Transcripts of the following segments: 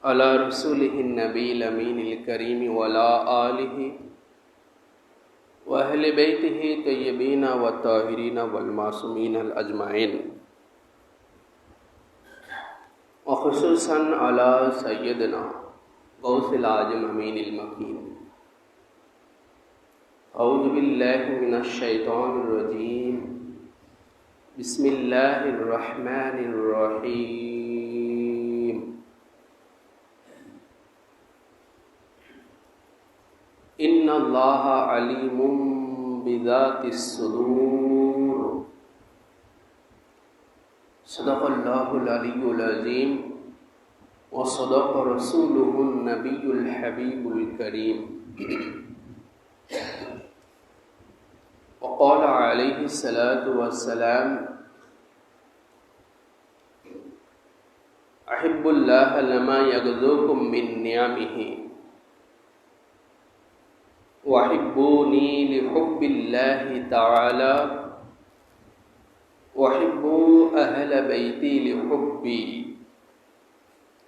على رسوله النبي الأمين الكريم وعلى آله وأهل بيته الطيبين والطاهرين والمعصومين الأجمعين، وخصوصا على سيدنا غوث الأعظم أمين المكين. أعوذ بالله من الشيطان الرجيم. بسم الله الرحمن الرحيم. إن الله عليم بذات الصدور. صدق الله العلي العظيم وصدق رسوله النبي الحبيب الكريم. وقال عليه الصلاة والسلام: أحب الله لما يغزوكم من نعمه وحبوني لحب الله تعالى وحبوا أهل بيتي لحبي،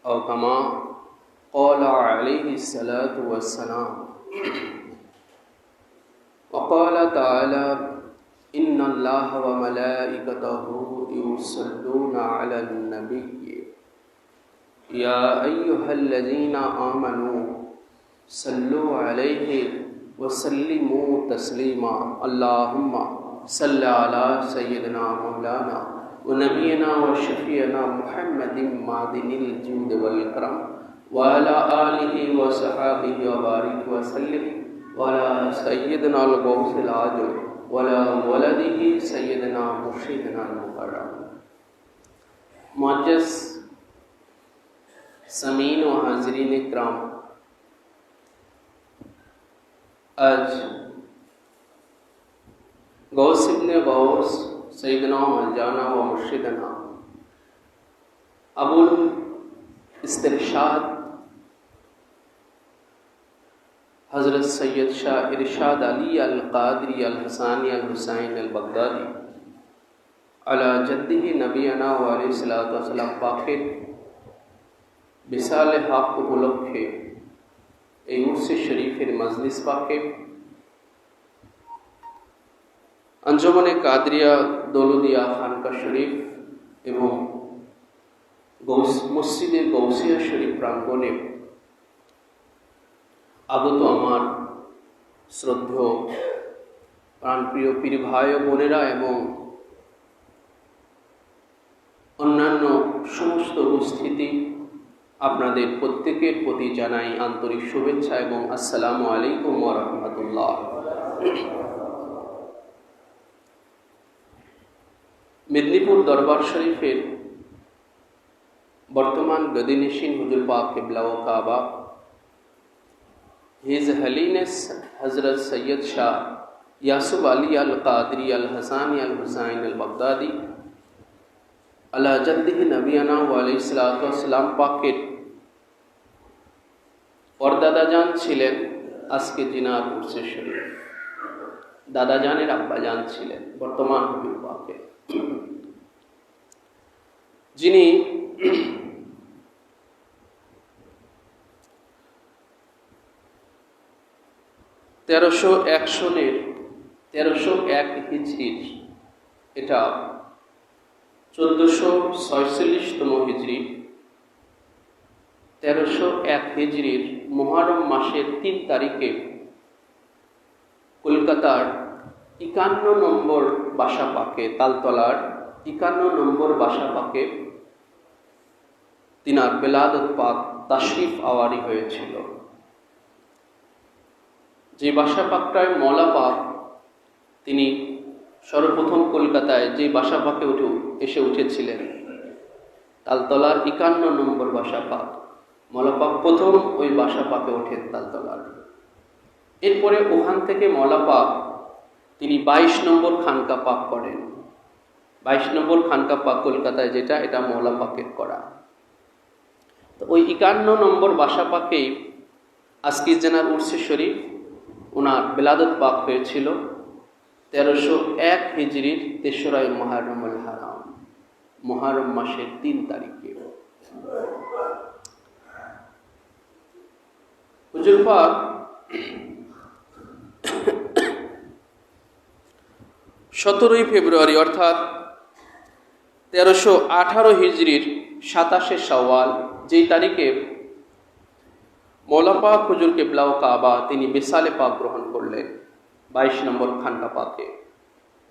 أو كما قال عليه الصلاة والسلام. وقال تعالى: إن الله وملائكته يصلون على النبي يا أيها الذين آمنوا صلوا عليه وسلموا تسليما. اللهم صل على سيدنا مولانا ونبينا وشفيعنا محمد معدن الجود والإكرام وعلى آله وصحابه وبارك وسلم، وعلى سيدنا الغوث الأعظم وعلى ولده سيدنا مرشدنا المكرم. معزز سامعین و حاضرین اکرام، آج غوث ابن غوث سیدنا مولانا و مرشدنا ابو الاسترشاد حضرت سید شاہ ارشاد علی القادری الحسانی الحسین البغدادی علی جدہ نبینا و علیہ الصلوۃ والسلام پاکر بسال حق উপলক্ষে এই উরস শরীফের মজলিস পাকে আঞ্জুমানে কাদরিয়া দৌলদিয়া খানকা শরীফ এবং মসজিদে গৌসিয়া শরীফ প্রাঙ্গণে আগত আমার শ্রদ্ধেয় প্রাণপ্রিয় পীর ভাই ও বোনেরা এবং অন্যান্য সমস্ত উপস্থিতি, আপনাদের প্রত্যেকের প্রতি জানাই আন্তরিক শুভেচ্ছা এবং আসসালামু আলাইকুম ওয়া রাহমাতুল্লাহ। মেদিনীপুর দরবার শরীফের বর্তমান গদিনিশিন হুজুর পাক কিবলা ও কাবা হিজ হলিনেস হযরত সৈয়দ শাহ ইয়াসুফ আলী আল কাদরি আল হাসানি আল হুসাইন আল বাগদাদি আলা জাদ্দিহি নবিয়ানা ওয়া আলাইহিস সালাতু ওয়াসসালাম পাকের পরদাদাজান ছিলেন আজকে জিনার উরসে শরীফ। দাদাজানের আব্বাজান ছিলেন বর্তমান হুজুর পাকের, যিনি তেরোশো এক হিজরির, এটা 1446তম হিজরি, 1301 হিজরির মুহররম মাসের 3 তারিখে কলকাতার 51 নম্বর বাসা পাকে, তালতলার 51 নম্বর বাসা পাকে তিনার বেলাদত পাক তাশরিফ আওয়ারি হয়েছিল। যে বাসা পাকটায় মওলা পাক তিনি সর্বপ্রথম কলকাতায় যে বাসা পাকে এসে উঠেছিলেন, তালতলার 51 নম্বর বাসা পাক, মওলা পাক প্রথম ওই বাসা পাকে ওঠেন তালতলার। এরপরে ওখান থেকে মওলা পাক তিনি 22 নম্বর খানকা পাক করেন। 22 নম্বর খানকা পাক কলকাতায় যেটা, এটা মওলা পাকের করা। তো ওই 51 নম্বর বাসা পাকেই আজকে জেনার উরসে শরীফ ওনার বেলাদত পাক হয়েছিল 1301 হিজরির 3রা মুহররমুল হারাম, মুহররম মাসের 3 তারিখে। হুজুর পাক 17 ফেব্রুয়ারি অর্থাৎ 1318 হিজরির 27 শাওয়াল, যেই তারিখে মৌলা পাক হুজুর কেবলা ও কাবা তিনি বিসালে পাক গ্রহণ করলেন 22 নম্বর খানকা পাকে।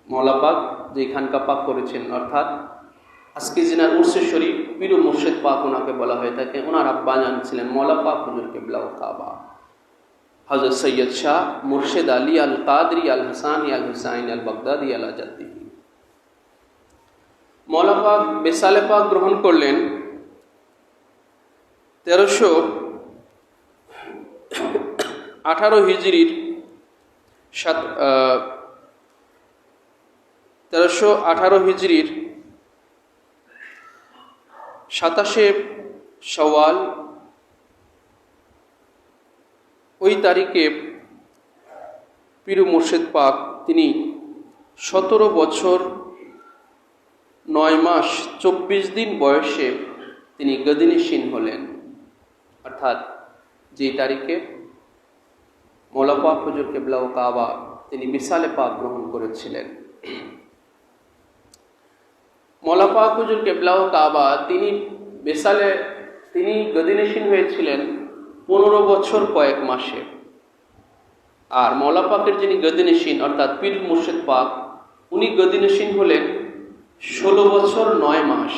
মৌলা পাক যেই খানকা পাক করেছেন অর্থাৎ আজকে জিনার উর্সে শরীফ পীর ও মুর্শিদ পাক ওনাকে বলা হয়ে থাকে। ওনার আব্বাজান ছিলেন মৌলা পাক হুজুর কেবলা ও কাবা হযরত সৈয়দ শাহ মুর্শিদ আলী আল কাদরি আল হাসানি আল হুসাইন আল বাগদাদি আলা জাদ্দি। মৌলা পাক বিসালে পাক গ্রহণ করলেন 1318 হিজরির 27 শাওয়াল। ওই তারিখে পীর মুর্শিদ পাক তিনি 17 বছর 9 মাস 24 দিন বয়সে তিনি গদিনিশীন হলেন। অর্থাৎ যেই তারিখে মৌলা পাক হুজুর কেবলা ও কাবা তিনি বিসালে পাক গ্রহণ করেছিলেন। মৌলা পাক হুজুর কেবলা ও কাবা তিনি গদিনিশীন হয়েছিলেন 15 বছর কয়েক মাসে। আর মৌলা পাকের যিনি গদিনিশীন অর্থাৎ পীর মুর্শিদ পাক উনি গদিনিশীন হলেন 16 বছর 9 মাস,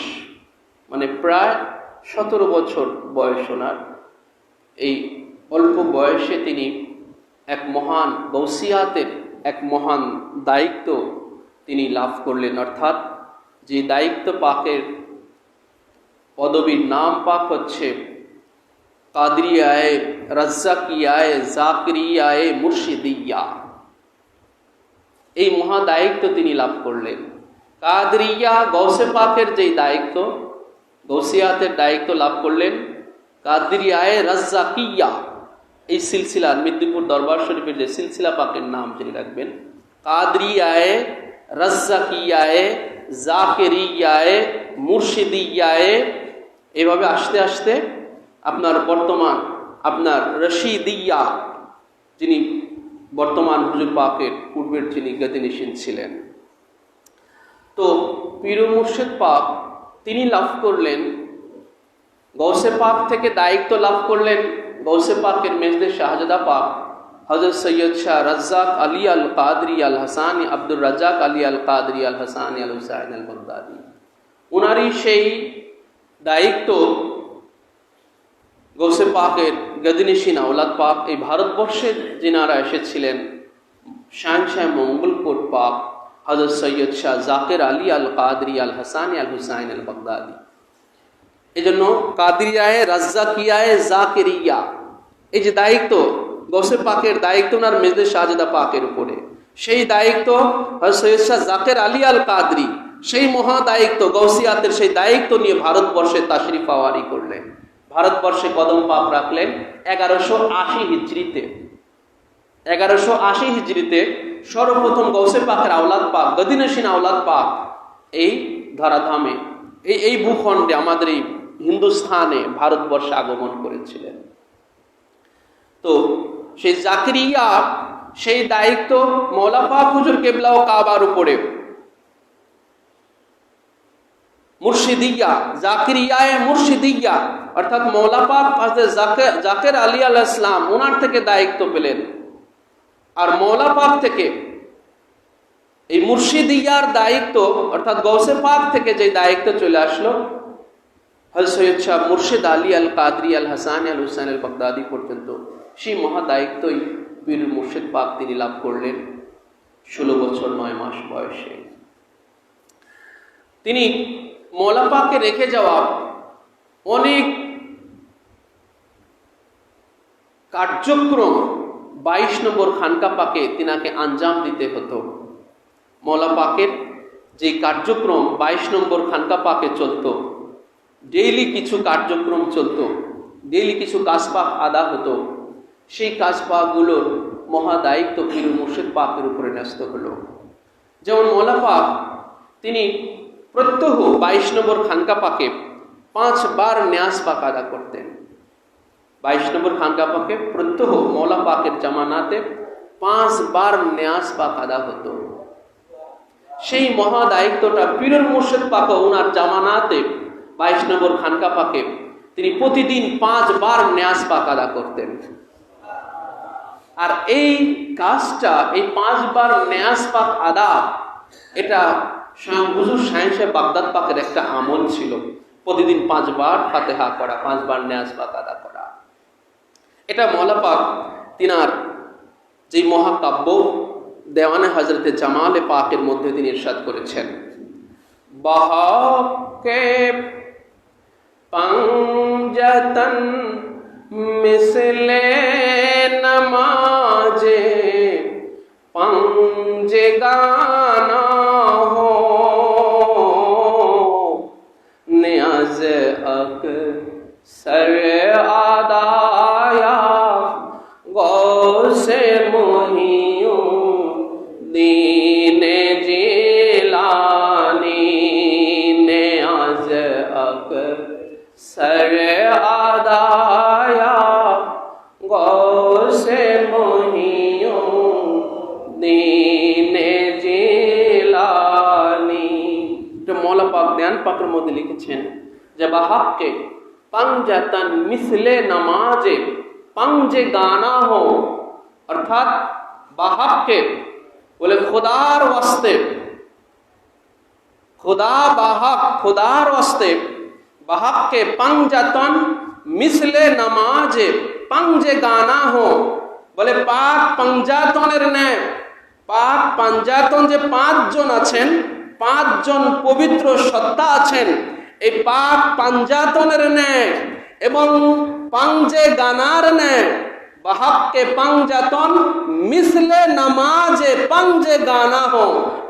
মানে প্রায় 17 বছর বয়স ওনার। এই অল্প বয়সে তিনি এক মহান গৌসিয়াতের এক মহান দায়িত্ব তিনি লাভ করলেন। অর্থাৎ যে দায়িত্ব পাকের পদবীর নাম পাক হচ্ছে কাদরিয়ায়ে রাজ্জাকিয়ায়ে জাকিরিয়ায়ে মুর্শিদিয়া। এই মহা দায়িত্ব তিনি লাভ করলেন। কাদরিয়া গৌসে পাকের যেই দায়িত্ব, গৌসিয়াতের দায়িত্ব লাভ করলেন। কাদরিয়ায়ে রাজ্জাকিয়া এই সিলসিলার মেদিনীপুর দরবার শরীফের যে সিলসিলা পাকের নাম যিনি রাখবেন, কাদরিয়ায়ে রাজ্জাকিয়ায়ে জাকিরিয়ায়ে মুর্শিদিয়ায়ে, এভাবে আস্তে আস্তে আপনার রশিদিয়া যিনি বর্তমান হুজুর পাকের পূর্বের যিনি গদিনিশীন ছিলেন। তো পীর মুর্শিদ পাক তিনি লাভ করলেন গৌসে পাক থেকে দায়িত্ব লাভ করলেন গৌসে পাকের মেজদে শাহজাদা পাক হযরত সৈয়দ শাহ রাজ্জাক আলী আল কাদরি আল হাসানি আব্দুর রাজ্জাক আলী আল কাদরি আল হাসানি আল হুসাইন আল বাগদাদি। উনারই সেই দায়িত্ব গৌসে পাকের গদিনিশীন আওলাদ পাক এই ভারতবর্ষে যিনারা এসেছিলেন শাহ মঙ্গলকোট পাক হযরত সৈয়দ শাহ জাকির আলী আল কাদরি আল হাসানি আল হুসাইন আল বাগদাদি। এই জন্য কাদরিয়ায়ে রাজ্জাকিয়ায়ে জাকিরিয়া এই যে দায়িত্ব গৌসে পাকের দায়িত্ব ওনার মেজদে শাহজাদা পাকের উপরে, সেই দায়িত্ব হযরত সৈয়দ শাহ জাকির আলী আল কাদরি সেই মহা দায়িত্ব গৌসিয়াতের সেই দায়িত্ব নিয়ে ভারতবর্ষে তাশরিফ আওয়ারি করলেন। ভারতবর্ষে কদম পাক রাখলেন 1180 হিজরিতে। 1180 হিজরিতে সর্বপ্রথম গৌসে পাকের আওলাদ পাক গদিনিশীন আওলাদ পাক এই ধরাধামে এই ভূখণ্ডে আমাদের এই হিন্দুস্থানে ভারতবর্ষে আগমন করেছিলেন। তো সেই জাকিরিয়া সেই দায়িত্ব মৌলা পাক হুজুর কেবলা ও কাবার উপরে মুর্শিদিয়া জাকিরিয়ায়ে মুর্শিদিয়া অর্থাৎ মৌলা পাক জাকির আলী আলাইহিস সালাম ওনার থেকে দায়িত্ব পেলেন। আর মৌলা পাক থেকে এই মুর্শিদিয়ার দায়িত্ব অর্থাৎ গৌসে পাক থেকে যে দায়িত্ব চলে আসলো হযরত সৈয়দ শাহ মুর্শিদ আলী আল কাদরি আল হাসানি আল হুসাইন আল বাগদাদি পর্যন্ত সেই মহা দায়িত্বই পীর মুর্শিদ পাক তিনি লাভ করলেন 16 বছর 9 মাস বয়সে। তিনি মৌলা পাককে রেখে যাওয়া অনেক কার্যক্রম 22 নম্বর খানকা পাকে তিনাকে আঞ্জাম দিতে হতো। মৌলা পাকের যে কার্যক্রম 22 নম্বর খানকা পাকে চলতো, ডেইলি কিছু কার্যক্রম চলতো, ডেইলি কিছু কাজ পাক আদা হতো, সেই কাজ পাকগুলোর মহা দায়িত্ব পীর মুর্শিদ পাকের উপরে ন্যস্ত হলো। যেমন মৌলা পাক তিনি প্রত্যহ 22 নম্বর খানকা পাকে 5 বার নিয়াজ পাক আদা করতেন। 22 নম্বর খানকা পাকে প্রত্যহ মৌলা পাকের জামানাতে 5 বার নেয়াজ পাক আদা হতো। সেই মহা দায়িত্বটা পীরুল মুর্শিদ পাক ওনার জামানাতে 22 নম্বর খানকা পাকে তিনি প্রতিদিন 5 বার নেয়াজ পাক আদা করতেন। আর এই কাজটা, এই 5 বার নেয়াজ পাক আদা, এটা স্বয়ং হুজুর শাহিন সাহেব বাগদাদ পাকের একটা আমল ছিল। প্রতিদিন 5 বার ফাতিহা করা, 5 বার নেয়াজ পাক আদা করা। এটা মৌলা পাক তিনার যে মহাকাব্য দেওয়ানে হযরতে জামালে পাকের মধ্যে তিনি ইরশাদ করেছেন, বাহকে पंजतन मिसले नमाजे पंजे गाना हो नियाज अक सर आदाया गौसे मोहियो दीने जिलानी नियाज अक सर आदाया गौसे मोहियो दीने जिलानी। तो मौला पाक ध्यान पाकेर मধ্যে লিখেছেন যে বাহাক্কে पंजतन मिसले नमाजे पंजे गाना हो, अर्थात बाहक बोले खुदार वास्ते, खुदा बाहक खुदार वास्ते बाहक के पंजतन मिसले नमाजे पंजे गाना हो, बोले पाक पंजातনের ন্যায়, পাক পাঞ্জাতন যে 5 জন আছেন, 5 জন পবিত্র সত্তা আছেন, এই পাক পাঞ্জাতনের ন্যায় এবং পাঞ্জে গানার ন্যায় বাহাক্কে পাঞ্জাতন মিসলে নামাজে পাঞ্জে গানা হো,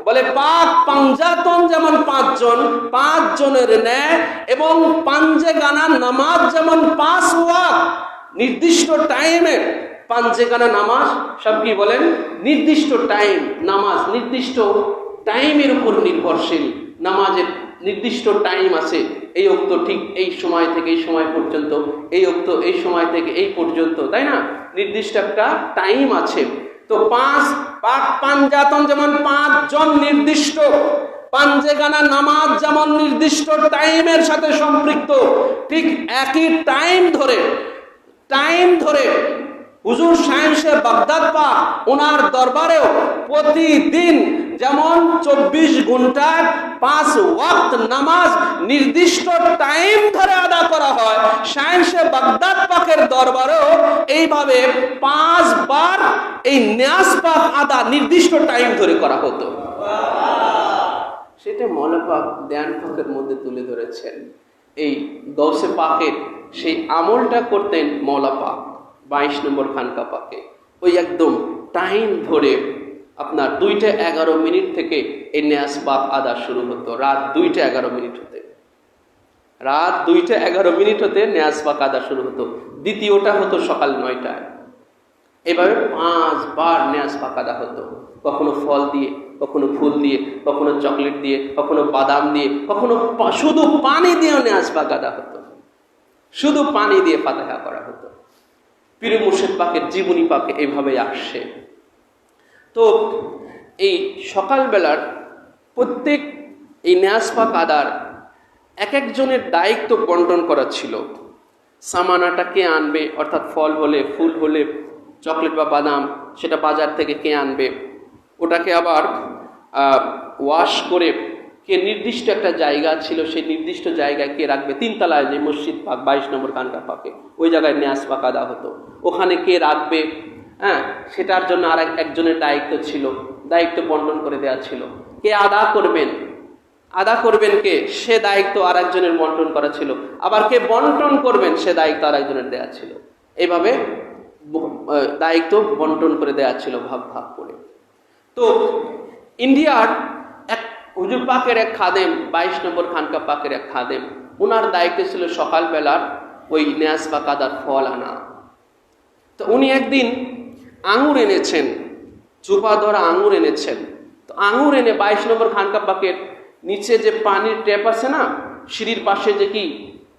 বলে পাক পাঞ্জাতন যেমন 5 জন, 5 জনের ন্যায় এবং পাঞ্জে গানা নামাজ যেমন 5 ওয়াক্ত নির্দিষ্ট টাইমে। পাঞ্জে গানা নামাজ সব কি বলেন, নির্দিষ্ট টাইম, নামাজ নির্দিষ্ট টাইমের উপর নির্ভরশীল। নামাজের নির্দিষ্ট টাইম আছে, এই ওক্ত ঠিক এই সময় থেকে এই সময় পর্যন্ত, এই ওক্ত এই সময় থেকে এই পর্যন্ত, তাই না? নির্দিষ্ট একটা টাইম আছে। তো 5 পাক পাঞ্জাতন যেমন 5 জন নির্দিষ্ট, পাঞ্জে গানা নামাজ যেমন নির্দিষ্ট টাইমের সাথে সম্পৃক্ত, ঠিক একই টাইম ধরে হুজুর শাহিন সাহেব বাগদাদ পাক ওনার দরবারেও প্রতিদিন যেমন 24 ঘন্টার 5 ওয়াক্ত নামাজ নির্দিষ্ট টাইম ধরে আদা করা হয়, শাহিন সাহেব বাগদাদ পাকের দরবারেও এইভাবে 5 বার এই নেয়াজ পাক আদা নির্দিষ্ট টাইম ধরে করা হতো। সেটা মৌলা পাক দেওয়ান পাকের মধ্যে তুলে ধরেছেন। এই গৌসে পাকের সেই আমলটা করতেন মৌলা পাক 22 নম্বর খানকা পাকে। ওই একদম টাইম ধরে আপনার 2টা 11 মিনিট থেকে এই নেয়াজ পাক আদা শুরু হতো, রাত 2টা 11 মিনিট হতে, রাত 2টা 11 মিনিট হতে নেয়াজ পাক আদা শুরু হতো। দ্বিতীয়টা হতো সকাল 9টায়। এভাবে 5 বার নেয়াজ পাক আদা হতো, কখনো ফল দিয়ে, কখনো ফুল দিয়ে, কখনো চকলেট দিয়ে, কখনো বাদাম দিয়ে, কখনো শুধু পানি দিয়েও নেয়াজ পাক আদা হতো, শুধু পানি দিয়ে ফাতিহা করা হতো। পীর মুর্শিদ পাকের জীবনী পাকে এইভাবে আসছে। তো এই সকালবেলার প্রত্যেক এই নেয়াজ পাক আদার এক একজনের দায়িত্ব বন্টন করা ছিল। সামানাটা কে আনবে, অর্থাৎ ফল হলে, ফুল হলে, চকলেট বা বাদাম, সেটা বাজার থেকে কে আনবে, ওটাকে আবার ওয়াশ করে কে নির্দিষ্ট একটা জায়গা ছিল, সেই নির্দিষ্ট জায়গায় কে রাখবে। 3 তলায় যে মসজিদ পাক 22 নম্বর খানকা পাকে, ওই জায়গায় নেয়াজ পাক আদা হতো, ওখানে কে রাখবে, হ্যাঁ, সেটার জন্য আর একজনের দায়িত্ব ছিল, দায়িত্ব বন্টন করে দেওয়া ছিল। কে আদা করবেন কে, সে দায়িত্ব আর একজনের বন্টন করা ছিল, আবার কে বন্টন করবেন সে দায়িত্ব আর একজনের দেওয়া ছিল। এইভাবে দায়িত্ব বন্টন করে দেওয়া ছিল ভাগ ভাগ করে। তো ইন্ডিয়ার এক হুজুর পাকের এক খাদেম, 22 নম্বর খানকা পাকের এক খাদেম, ওনার দায়িত্ব ছিল সকালবেলার ওই নেয়াজ পাক আদার ফল আনা। তো উনি একদিন আঙুর এনেছেন, চুপা ধরা আঙুর এনেছেন। তো আঙুর এনে 22 নম্বর খানকা পাকের নিচে যে পানির ট্যাপ আছে না, সিঁড়ির পাশে যে কি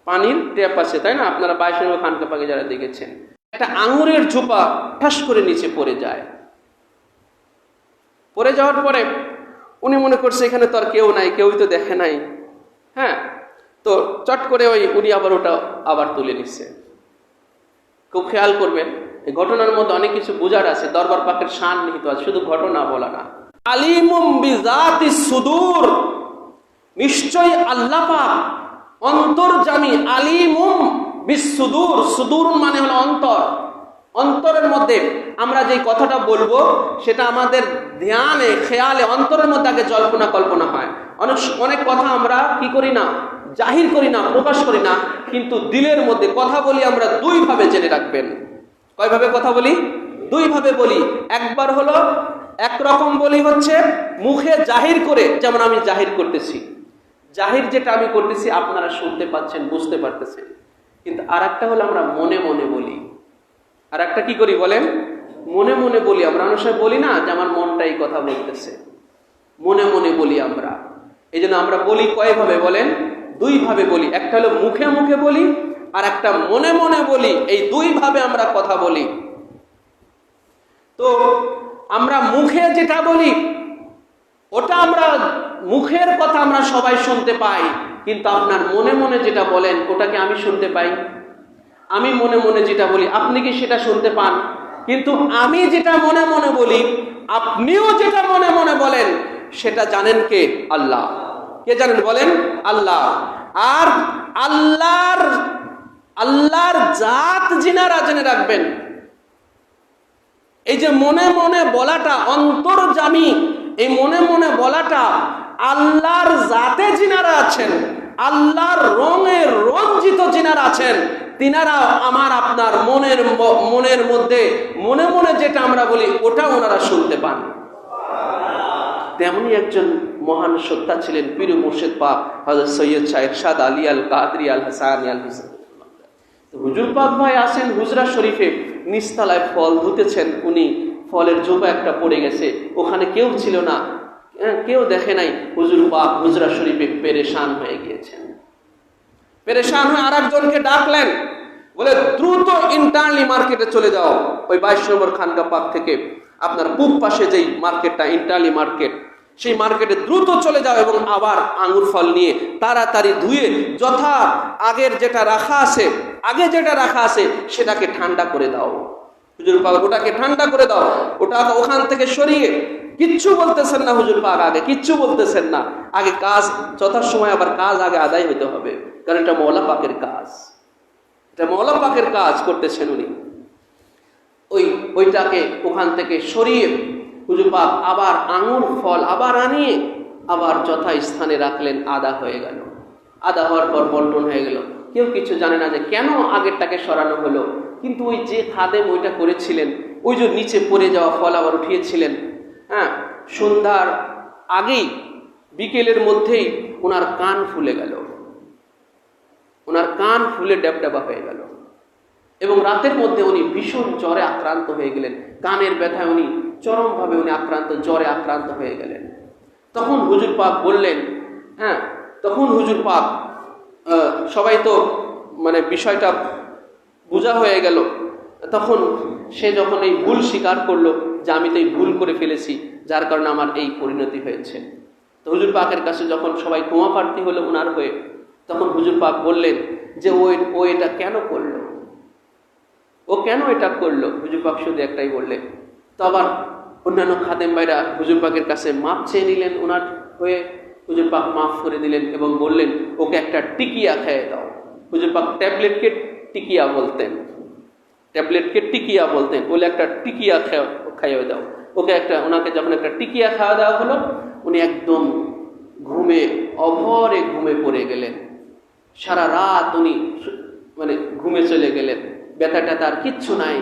পানির ট্যাপ আছে, তাই না? আপনারা 22 নম্বর খানকা পাকে যারা দেখেছেন, একটা আঙুরের ঝোপা ঠাস করে নিচে পড়ে যায়। পড়ে যাওয়ার পরে উনি মনে করছে এখানে তো আর কেউ নাই, কেউই তো দেখে নাই। হ্যাঁ, তো চট করে উনি আবার ওটা আবার তুলে নিচ্ছে। খুব খেয়াল করবেন, এই ঘটনার মধ্যে অনেক কিছু বোঝার আছে, দরবার পাকের শান নিহিত আছে, শুধু ঘটনা বলা না। আলিমুম বিজাতিস সুদূর, নিশ্চয়ই আল্লাহ পাক অন্তর্যামী। আলিমুম বিসসুদূর, সুদূর মানে হলো অন্তর। অন্তরের মধ্যে আমরা যে কথাটা বলবো সেটা আমাদের ধ্যানে, খেয়ালে, অন্তরের মধ্যে আগে জল্পনা কল্পনা হয়। অনেক কথা আমরা কি করি না, জাহির করি না, প্রকাশ করি না, কিন্তু দিলের মধ্যে কথা বলি আমরা দুই ভাবে। জেনে রাখবেন, কয়ভাবে কথা বলি? দুই ভাবে বলি। একবার হলো একরকম বলি হচ্ছে মুখে জাহির করে, যেমন আমি জাহির করতেছি, জাহির যেটা আমি করতেছি আপনারা শুনতে পাচ্ছেন, বুঝতে পারতেছেন। কিন্তু আর একটা হলো আমরা মনে মনে বলি। আর একটা কি করি বলেন? মনে মনে বলি। আমরা অনেক সময় বলি না যে আমার মনটা এই কথা বলতেছে, মনে মনে বলি আমরা। এই জন্য আমরা বলি কয়ভাবে বলেন? দুই ভাবে বলি। একটা হলো মুখে মুখে বলি, আর একটা মনে মনে বলি। এই দুই ভাবে আমরা কথা বলি। তো আমরা মুখে যেটা বলি ওটা আমরা, মুখের কথা আমরা সবাই শুনতে পাই, কিন্তু আপনার মনে মনে যেটা বলেন ওটাকে আমি শুনতে পাই? আমি মনে মনে যেটা বলি আপনি কি সেটা শুনতে পান? কিন্তু আমি যেটা মনে মনে বলি, আপনিও যেটা মনে মনে বলেন, সেটা জানেন কে? আল্লাহ। কে জানেন বলেন? আল্লাহ। আর আল্লাহর জাত যিনারা, জেনে রাখবেন, এই যে মনে মনে বলাটা অন্তর্যামী, এই মনে মনে বলাটা আল্লাহর জাতে যিনারা আছেন, আল্লাহর রঙে রঞ্জিত যিনারা আছেন, তিনারা আমার আপনার মনের মধ্যে মনে মনে যেটা আমরা বলি ওটা ওনারা শুনতে পান। তেমনি একজন মহান সত্তা ছিলেন পীর মুর্শিদ পাক হযরত সৈয়দ শাহ ইরশাদ আলী আল কাদরি আল হাসানি আল হুসাইন। হুজুর পাক ভাই আসেন হুজরা শরীফে, নিচতলায় ফল ধুতেছেন উনি, ফলের জোপা একটা পড়ে গেছে, ওখানে কেউ ছিল না, কেউ দেখে নাই। হুজুর পাক হুজরা শরীফে পেরেশান হয়ে গিয়েছেন। পেরেশান হয়ে আর একজনকে ডাকলেন, বলে দ্রুত ইন্টারনালি মার্কেটে চলে যাও। ওই 22 নম্বর খানকা পাক থেকে আপনার পূব পাশে যেই মার্কেটটা, ইন্টারনালি মার্কেট, সেই মার্কেটে দ্রুত চলে যাও এবং আবার আঙ্গুর ফল নিয়ে তাড়াতাড়ি ধুয়ে যথা আগের যেটা রাখা আছে, আগে যেটা রাখা আছে সেটাকে ঠান্ডা করে দাও। হুজুর পাক ওটাকে ঠান্ডা করে দাও, ওটা ওখান থেকে সরিয়ে, কিচ্ছু বলতেছেন না হুজুর পাক, আগে কিচ্ছু বলতেছেন না, আগে কাজ যথাসময় আবার কাজ আগে আদায় হতে হবে, কারণ এটা মওলা পাকের কাজ, এটা মওলা পাকের কাজ করতেছেন উনি। ওইটাকে ওখান থেকে সরিয়ে হুজুর পাক আবার আঙুর ফল আবার আনিয়ে আবার যথা স্থানে রাখলেন। আদা হয়ে গেল। আদা হওয়ার পর বন্টন হয়ে গেল। কেউ কিছু জানে না যে কেন আগেরটাকে সরানো হলো, কিন্তু ওই যে খাদেম ওইটা করেছিলেন, ওই যে নিচে পড়ে যাওয়া ফল আবার উঠিয়েছিলেন। হ্যাঁ, সন্ধ্যার আগেই, বিকেলের মধ্যেই ওনার কান ফুলে গেল, ওনার কান ফুলে ড্যাবডাবা হয়ে গেল, এবং রাতের মধ্যে উনি ভীষণ জ্বরে আক্রান্ত হয়ে গেলেন। কানের ব্যথায় উনি চরমভাবে জ্বরে আক্রান্ত হয়ে গেলেন। তখন হুজুর পাক বললেন, হ্যাঁ, তখন হুজুর পাক, সবাই তো মানে বিষয়টা বোঝা হয়ে গেল, তখন সে যখন এই ভুল স্বীকার করলো যে আমি তো এই ভুল করে ফেলেছি, যার কারণে আমার এই পরিণতি হয়েছে, তো হুজুর পাকের কাছে যখন সবাই ক্ষমা প্রার্থী হলো ওনার হয়ে, তখন হুজুর পাক বললেন যে ও এটা কেন করলো, ও কেন এটা করলো? হুজুর পাক শুধু একটাই বললেন। তো আবার অন্যান্য খাদেম ভাইরা হুজুর পাকের কাছে মাপ চেয়ে নিলেন ওনার হয়ে। হুজুর পাক মাফ করে দিলেন এবং বললেন ওকে একটা টিকিয়া খেয়ে দাও। হুজুর পাক ট্যাবলেটকে টিকিয়া বলতেন, ট্যাবলেটকে টিকিয়া বলতেন, বলে একটা টিকিয়া খাইয়ে দাও ওকে। ওনাকে যখন একটা টিকিয়া খাওয়া দেওয়া হলো, উনি একদম অভরে ঘুমে পড়ে গেলেন। সারা রাত উনি মানে ঘুমে চলে গেলেন, ব্যথাটা তার কিচ্ছু নাই।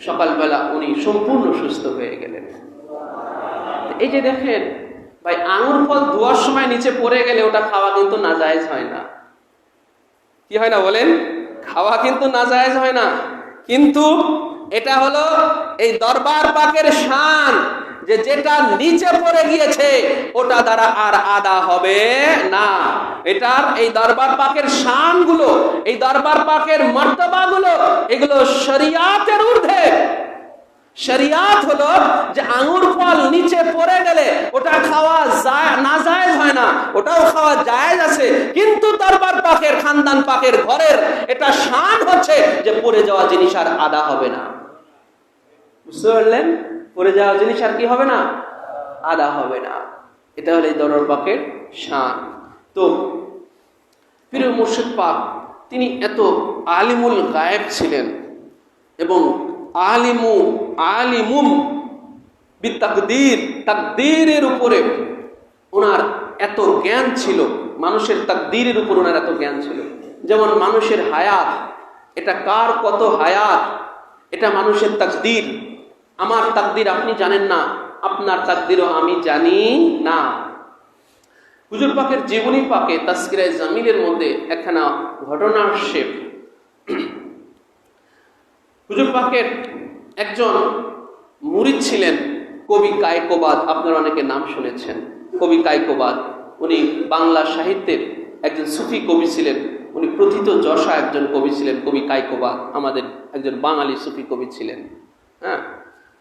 সকালবেলা উনি সম্পূর্ণ সুস্থ হয়ে গেলেন। এই যে দেখেন ভাই, আঙুর ফল ধোয়ার সময় নিচে পড়ে গেলে ওটা খাওয়া কিন্তু নাজায়েজ হয় না। কি হয় না বলেন? খাওয়া কিন্তু নাজায়েজ হয় না। কিন্তু এটা হলো এই দরবার পাকের শান যে যেটা নিচে পড়ে গিয়েছে ওটা দ্বারা আর আদা হবে না। এটার এই দরবার পাকের শানগুলো, এই দরবার পাকের মর্তবাগুলো, এগুলো শরিয়াতের ঊর্ধ্বে। শরিয়াত হলো যে আঙ্গুর ফল নিচে পড়ে গেলে ওটা খাওয়া নাজায়েজ হয় না, ওটাও খাওয়া জায়েজ আছে, কিন্তু দরবার পাকের, খানদান পাকের ঘরের এটা শান হচ্ছে যে পড়ে যাওয়া জিনিস আর আদা হবে না। বুঝতে পারলেন? পড়ে যাওয়া জিনিস আর কি হবে না, আদা হবে না। এটা হলো এই দরবার পাকের শান। তো পীর মুর্শিদ পাক তিনি এত আলিমুল গায়েব ছিলেন এবং আলিমুম বিতাকদীর, তাকদীরের উপরে ওনার এত জ্ঞান ছিল, মানুষের তাকদীরের উপর ওনার এত জ্ঞান ছিল। যেমন মানুষের হায়াত, এটা কার কত হায়াত, এটা মানুষের তাকদীর। আমার তাকদীর আপনি জানেন না, আপনার তাকদীরও আমি জানি না। হুজুর পাকের জীবনী পাকে তাসকিরায়ে জামিলের মধ্যে একখানা ঘটনা আসছে। হুজুর পাকের একজন মুরিদ ছিলেন কবি কায়কোবাদ, আপনারা অনেকে নাম শুনেছেন। কবি কায়কোবাদ উনি বাংলা সাহিত্যের একজন সুফি কবি ছিলেন, উনি প্রথিত যশা একজন কবি ছিলেন। কবি কায়কোবাদ আমাদের একজন বাঙালি সুফি কবি ছিলেন। হ্যাঁ,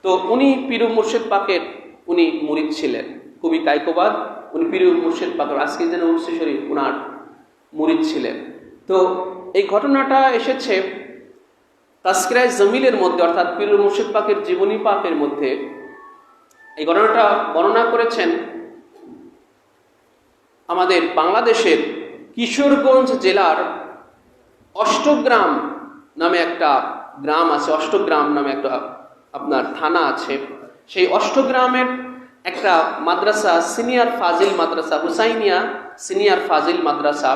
তো উনি পীর মুর্শিদ পাকের উনি মুরিদ ছিলেন। কবি কায়কোবাদ উনি পীর মুর্শিদ পাকের, আজকে যেন উর্সি শরীফ, উনার মুরিদ ছিলেন। তো এই ঘটনাটা এসেছে তাসকিরায়ে জামিলের মধ্যে, অর্থাৎ পীর মুর্শিদ পাকের জীবনী পাকের মধ্যে। এই ঘটনাটা বর্ণনা করেছেন আমাদের বাংলাদেশের কিশোরগঞ্জ জেলার অষ্টগ্রাম নামে একটা গ্রাম আছে, অষ্টগ্রাম নামে একটা আপনার থানা আছে। সেই অষ্টগ্রামের একটা মাদ্রাসা, সিনিয়র ফাজিল মাদ্রাসা, হুসাইনিয়া সিনিয়র ফাজিল মাদ্রাসা।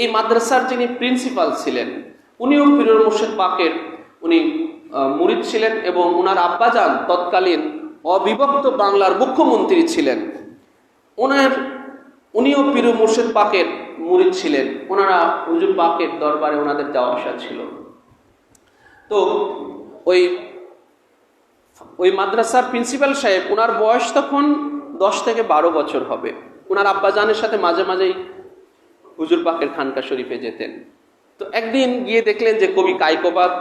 এই মাদ্রাসার যিনি প্রিন্সিপাল ছিলেন উনিও পীর মুর্শিদ পাকের উনি মুরিদ ছিলেন এবং ওনার আব্বাজান তৎকালীন অবিভক্ত বাংলার মুখ্যমন্ত্রী ছিলেন। উনিও পীর মুর্শিদ পাকের মুরিদ ছিলেন। ওনারা হুজুর পাকের দরবারে ওনাদের যাওয়া আসা ছিল। তো ওই মাদ্রাসার প্রিন্সিপাল সাহেব, ওনার বয়স তখন 10 থেকে 12 বছর হবে। ওনার আব্বাজানের সাথে মাঝে মাঝেই হুজুর পাকের খানকা শরীফে যেতেন। তো একদিন গিয়ে দেখলেন যে কবি কায়কোবাদ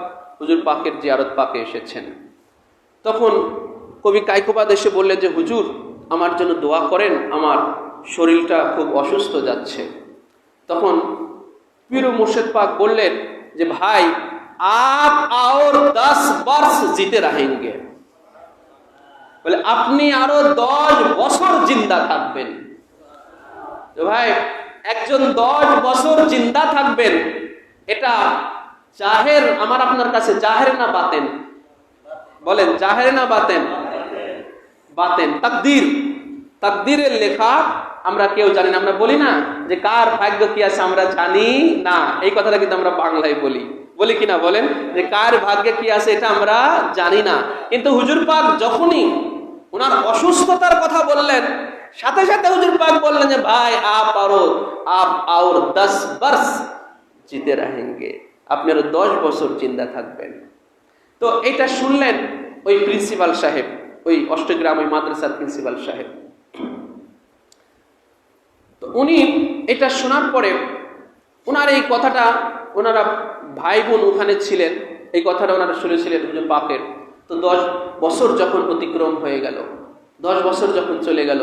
হুজুর পাকের জিয়ারত পাকে এসেছেন। তখন কবি কায়কোবাদ এসে বললেন যে হুজুর আমার জন্য দোয়া করেন, আমার শরীরটা খুব অসুস্থ যাচ্ছে। তখন পীর মুর্শিদ পাক বললেন যে ভাই आप और 10 वर्ष जीते रहेंगे, বলে আপনি আরো 10 বছর জিন্দা থাকবেন। তো ভাই একজন 10 বছর জিন্দা থাকবেন, এটা জাহের, আমার আপনার কাছে জাহের না বাতেন? বলেন জাহের না বাতেন? বাতেন। তাকদীর, তাকদীরের লেখা আমরা কেউ জানি না। আমরা বলি না যে কার ভাগ্য কি আছে আমরা জানি না, এই কথাটা কিন্তু আমরা বাংলায় বলি কিনা বলেন, যে কার ভাগ্যে কি আছে এটা আমরা জানি না। কিন্তু হুজুর পাক যখনই ওনার অসুস্থতার কথা বললেন, সাথে সাথে হুজুর পাক বললেন যে ভাই আপ আর 10 বর্ষ জিতে रहेंगे, আপনি আরো 10 বছর জিন্দা থাকবেন। তো এটা শুনলেন ওই প্রিন্সিপাল সাহেব, ওই অষ্টগ্রাম ওই মাদ্রাসার প্রিন্সিপাল সাহেব। তো উনি এটা শোনার পরে ওনার এই কথাটা, ওনারা ভাই বোন ওখানে ছিলেন, এই কথাটা ওনারা শুনেছিলেন হুজুর পাকের। তো 10 বছর যখন অতিক্রম হয়ে গেল, 10 বছর যখন চলে গেল,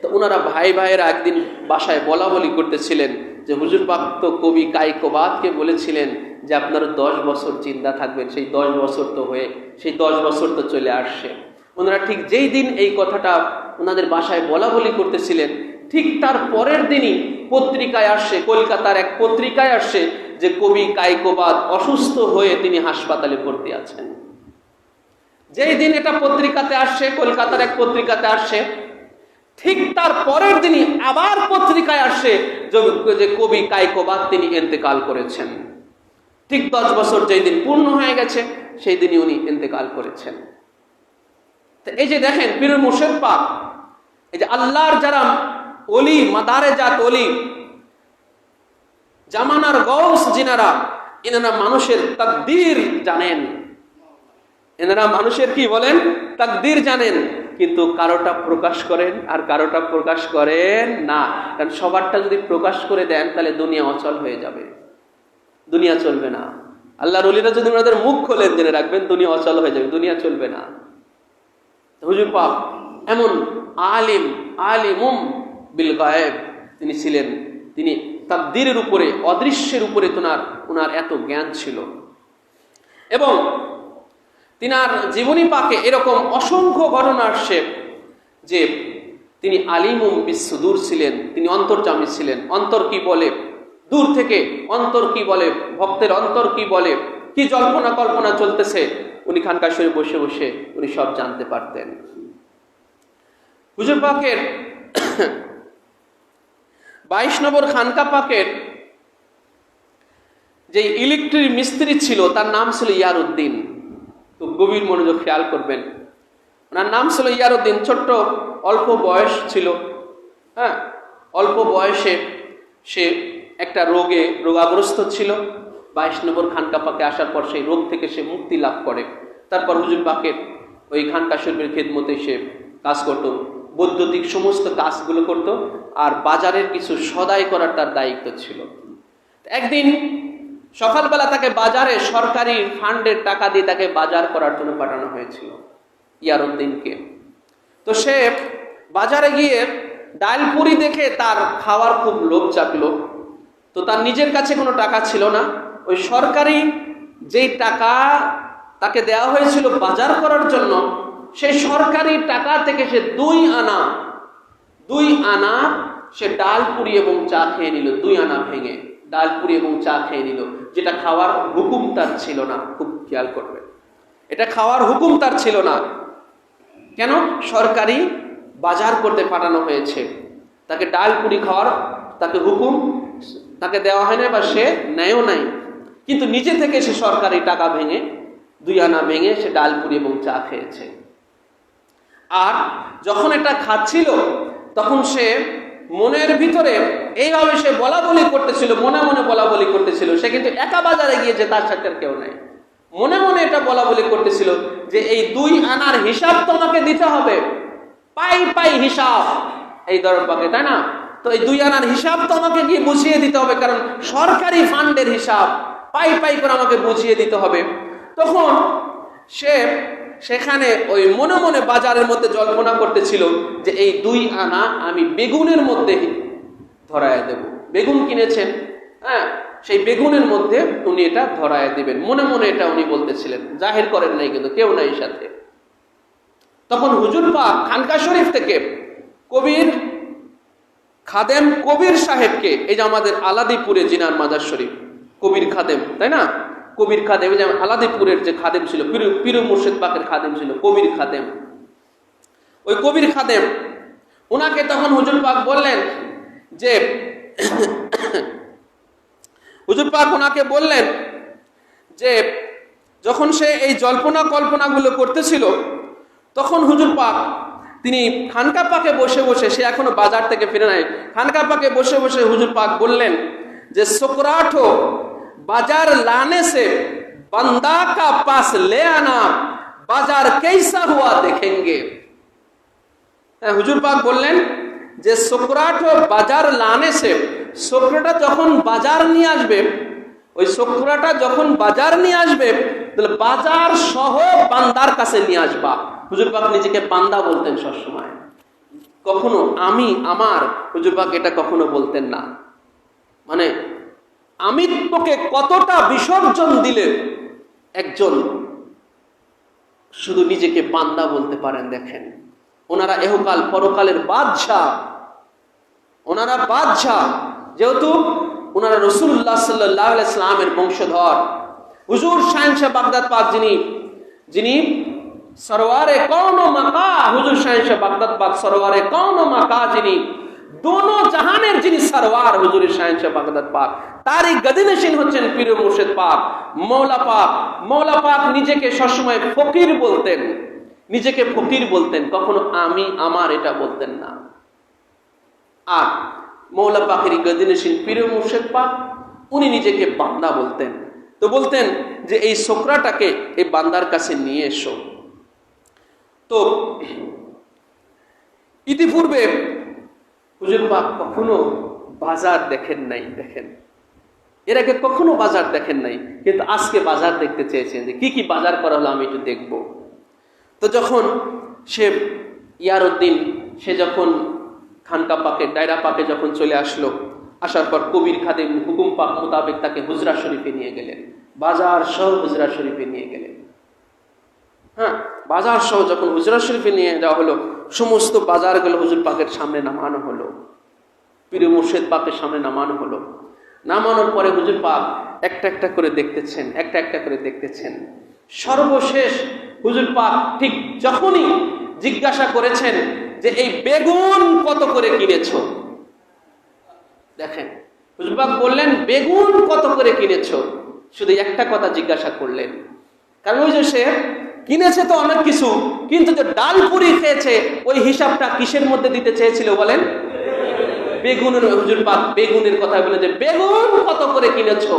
তো ওনারা ভাইয়েরা একদিন বাসায় বলা বলি করতেছিলেন যে হুজুর পাক তো কবি কায়কোবাদকে বলেছিলেন যে আপনারা 10 বছর জিন্দা থাকবেন, সেই 10 বছর তো সেই 10 বছর তো চলে আসছে। ওনারা ঠিক যেই দিন এই কথাটা ওনাদের বাসায় বলা বলি করতেছিলেন, ঠিক তার পরের দিনই পত্রিকায় আসছে, কলকাতার এক পত্রিকায় আসছে যে কবি কায়কোবাদ অসুস্থ হয়ে তিনি হাসপাতালে ভর্তি আছেন। যেই দিন এটা পত্রিকাতে আসছে, কলকাতার এক পত্রিকাতে আসছে, ঠিক তার পরের দিনই আবার পত্রিকায় আসছে যে কবি কায়কোবাদ তিনি ইন্তেকাল করেছেন। ঠিক 10 বছর যেই দিন পূর্ণ হয়ে গেছে সেই দিনই উনি ইন্তেকাল করেছেন। তো এই যে দেখেন পীর মুর্শিদ পাক, এই যে আল্লাহর যারা ওলি, মাদারে জাত ওলি, জামানার গৌস যিনারা, এনারা মানুষের তাকদীর জানেন। এনারা মানুষের কি বলেন? তাকদীর জানেন। কিন্তু কারোটা প্রকাশ করেন আর কারোটা প্রকাশ করেন না। কারণ সবারটা যদি প্রকাশ করে দেন তাহলে দুনিয়া অচল হয়ে যাবে, দুনিয়া চলবে না। আল্লাহর ওলিরা যদি ওনাদের মুখ খোলেন, জেনে রাখবেন দুনিয়া অচল হয়ে যাবে, দুনিয়া চলবে না। হুজুর পাক এমন আলিমুম বিল গায়েব তিনি ছিলেন, তিনি তাকদীরের উপরে, অদৃশ্যের উপরে ওনার এত জ্ঞান ছিল। এবং তিনার জীবনী পাকে এরকম অসংখ্য ঘটনা আসছে যে তিনি আলিমুম বিসসুদূর ছিলেন, তিনি অন্তর্যামী ছিলেন। অন্তর কি বলে, দূর থেকে অন্তর কি বলে, ভক্তের অন্তর কি বলে, কি জল্পনা কল্পনা চলতেছে, উনি খানকা শরীফে বসে বসে উনি সব জানতে পারতেন। হুজুর পাকের 22 নম্বর খানকা পাকের যে ইলেকট্রিক মিস্ত্রি ছিল তার নাম ছিল ইয়ারউদ্দিন। তো গভীর মনোযোগ খেয়াল করবেন, ওনার নাম ছিল ইয়ারউদ্দিন। ছোট্ট অল্প বয়স ছিল, হ্যাঁ, অল্প বয়সে সে একটা রোগাগ্রস্ত ছিল। 22 নম্বর খানকা পাকে আসার পর সেই রোগ থেকে সে মুক্তি লাভ করে। তারপর হুজুর পাকের ওই খানকা শরীফের খেদমতে সে কাজ করত, বৈদ্যুতিক সমস্ত কাজগুলো করত, আর বাজারের কিছু সদাই করার তার দায়িত্ব ছিল। একদিন সকালবেলা তাকে বাজারে সরকারি ফান্ডের টাকা দিয়ে তাকে বাজার করার জন্য পাঠানো হয়েছিল ইয়ারউদ্দিনকে। তো সে বাজারে গিয়ে ডাল পুরি দেখে তার খাওয়ার খুব লোভ চাপলো। তো তার নিজের কাছে কোনো টাকা ছিল না, ওই সরকারি যেই টাকা তাকে দেওয়া হয়েছিল বাজার করার জন্য, সেই সরকারি টাকা থেকে সে 2 আনা সে ডাল পুরি এবং চা খেয়ে নিল। 2 আনা ভেঙে ডাল পুরি এবং চা খেয়ে নিল, যেটা খাওয়ার হুকুম তার ছিল না। খুব খেয়াল করবে, এটা খাওয়ার হুকুম তার ছিল না। কেন? সরকারি বাজার করতে পাঠানো হয়েছে, তাকে ডাল পুরি খাওয়ার তাকে হুকুম তাকে দেওয়া হয় না, বা সে নেয়ও নাই। কিন্তু নিজে থেকে সে সরকারি টাকা ভেঙে 2 আনা ভেঙে সে ডাল পুরি এবং চা খেয়েছে। আর যখন এটা খাচ্ছিল তখন সে মনের ভিতরে এইভাবে সে বলা বলি করতেছিল, মনে মনে বলা বলি করতেছিল। সে কিন্তু একা বাজারে গিয়েছে, তার সাথে কেউ নাই। মনে মনে এটা বলা বলি করতেছিল যে এই 2 আনার হিসাব তোমাকে দিতে হবে, পাই হিসাব এই দরবাকে, তাই না? তো এই 2 আনার হিসাব তো আমাকে গিয়ে বুঝিয়ে দিতে হবে, কারণ সরকারি ফান্ডের হিসাব পাই করে আমাকে বুঝিয়ে দিতে হবে। তখন সে সেখানে ওই মনে মনে বাজারের মধ্যে জল্পনা করতেছিল যে এই 2 আনা আমি বেগুনের মধ্যে ধরায় দেব। বেগুন কিনেছেন, হ্যাঁ, সেই বেগুনের মধ্যে উনি এটা ধরায় দিবেন। মনে মনে এটা উনি বলতেছিলেন, জাহির করেন নাই, কিন্তু কেউ নাই সাথে। তখন হুজুর পাক খানকা শরীফ থেকে কবির খাদেম কবির সাহেবকে, এই যে আমাদের আলাদিপুরে জিনার মাজার শরীফ কবির খাদেম, তাই না? কবির খাদেম, যেমন আলাদিপুরের যে খাদেম ছিল, পীর মুর্শিদ পাকের খাদেম ছিল কবির খাদেম। ওই কবির খাদেম ওনাকে তখন হুজুর পাক বললেন যে হুজুর পাক ওনাকে বললেন যে যখন সে এই জল্পনা কল্পনাগুলো করতেছিল, তখন হুজুর পাক তিনি খানকা পাকে বসে বসে, সে এখনো বাজার থেকে ফিরে নাই, খানকা পাকে বসে বসে হুজুর পাক বললেন যে सुकराठो बाजार लाने से बंदा का पास ले आना, बाजार कैसा हुआ देखेंगे। হুজুর পাক বললেন যে सुकराठो बाजार लाने से, শুকরাটা যখন বাজার নিয়ে আসবে, ওই শুকরাটা যখন বাজার নিয়ে আসবে তাহলে বাজার সহ বান্দার কাছে নিয়ে আসবা। হুজুর পাক নিজেকে বান্দা বলতেন সবসময়, কখনো আমি আমার। হুজুর পাক এটা কখনো বলতেন না। মানে আমিত্বকে কতটা বিসর্জন দিলে একজন শুধু নিজেকে বান্দা বলতে পারেন, দেখেন। ওনারা এহকাল পরকালের বাদশাহ, ওনারা বাদশাহ, যেহেতু ওনারা রাসূলুল্লাহ সাল্লাল্লাহু আলাইহি সাল্লামের বংশধর। হুজুর শাহেনশাহ বাগদাদ পাক যিনি সরওয়ারে কৌন মাকা, হুজুর শাহেনশাহ বাগদাদ পাক সরওয়ারে কৌন মাকা, যিনি दोनों জাহানের যিনি সরওয়ার, হুজুর শাহেনশাহ বাগদাদ পাক, তারই গদিনশীন হচ্ছেন পীর মুর্শিদ পাক, মৌলা পাক। মৌলা পাক নিজেকে সবসময় ফকির বলতেন, নিজেকে ফকির বলতেন, কখনো আমি আমার এটা বলতেন না। আর মৌলা পাকের গদিনশীন পীর মুর্শিদ পাক, উনি নিজেকে বান্দা বলতেন। তো বলতেন যে এই শুকরাটাকে এই বান্দার কাছে নিয়ে এসো। তো ইতিপূর্বে হুজুর পাক কখনো বাজার দেখেন নাই, দেখেন এর আগে কখনো বাজার দেখেন নাই, কিন্তু আজকে বাজার দেখতে চেয়েছেন যে কি কি বাজার করা হলো আমি একটু দেখব। তো যখন সে ইয়ারউদ্দিন সে যখন খানকা পাকে ডায়রা পাকে যখন চলে আসলো, আসার পর কবির খাদেম হুকুম পাক মোতাবেক তাকে হুজরা শরীফে নিয়ে গেলেন, বাজার সহ হুজরা শরীফে নিয়ে গেলেন। হ্যাঁ, বাজার সহ যখন হুজরা শরীফে নিয়ে যাওয়া হলো, সমস্ত বাজারগুলো হুজুর পাকের সামনে নামানো হলো, পীর মুর্শিদ পাকের সামনে নামানো হলো। নামানোর পরে হুজুর পাক একটা একটা করে দেখতেছেন, একটা একটা করে দেখতেছেন। সর্বশেষ হুজুর পাক ঠিক যখনই জিজ্ঞাসা করেছেন যে এই বেগুন কত করে কিনেছো, দেখেন হুজুর পাক বললেন বেগুন কত করে কিনেছো, শুধু একটা কথা জিজ্ঞাসা করলেন। কারণ ওই যে সে কিনেছে তো অনেক কিছু, কিন্তু যে ডাল পুরি খেয়েছে ওই হিসাবটা কিসের মধ্যে দিতে চেয়েছিল বলেন? বেগুনের। হুজুর পাক বেগুনের কথা বলে যে বেগুন কত করে কিনেছো।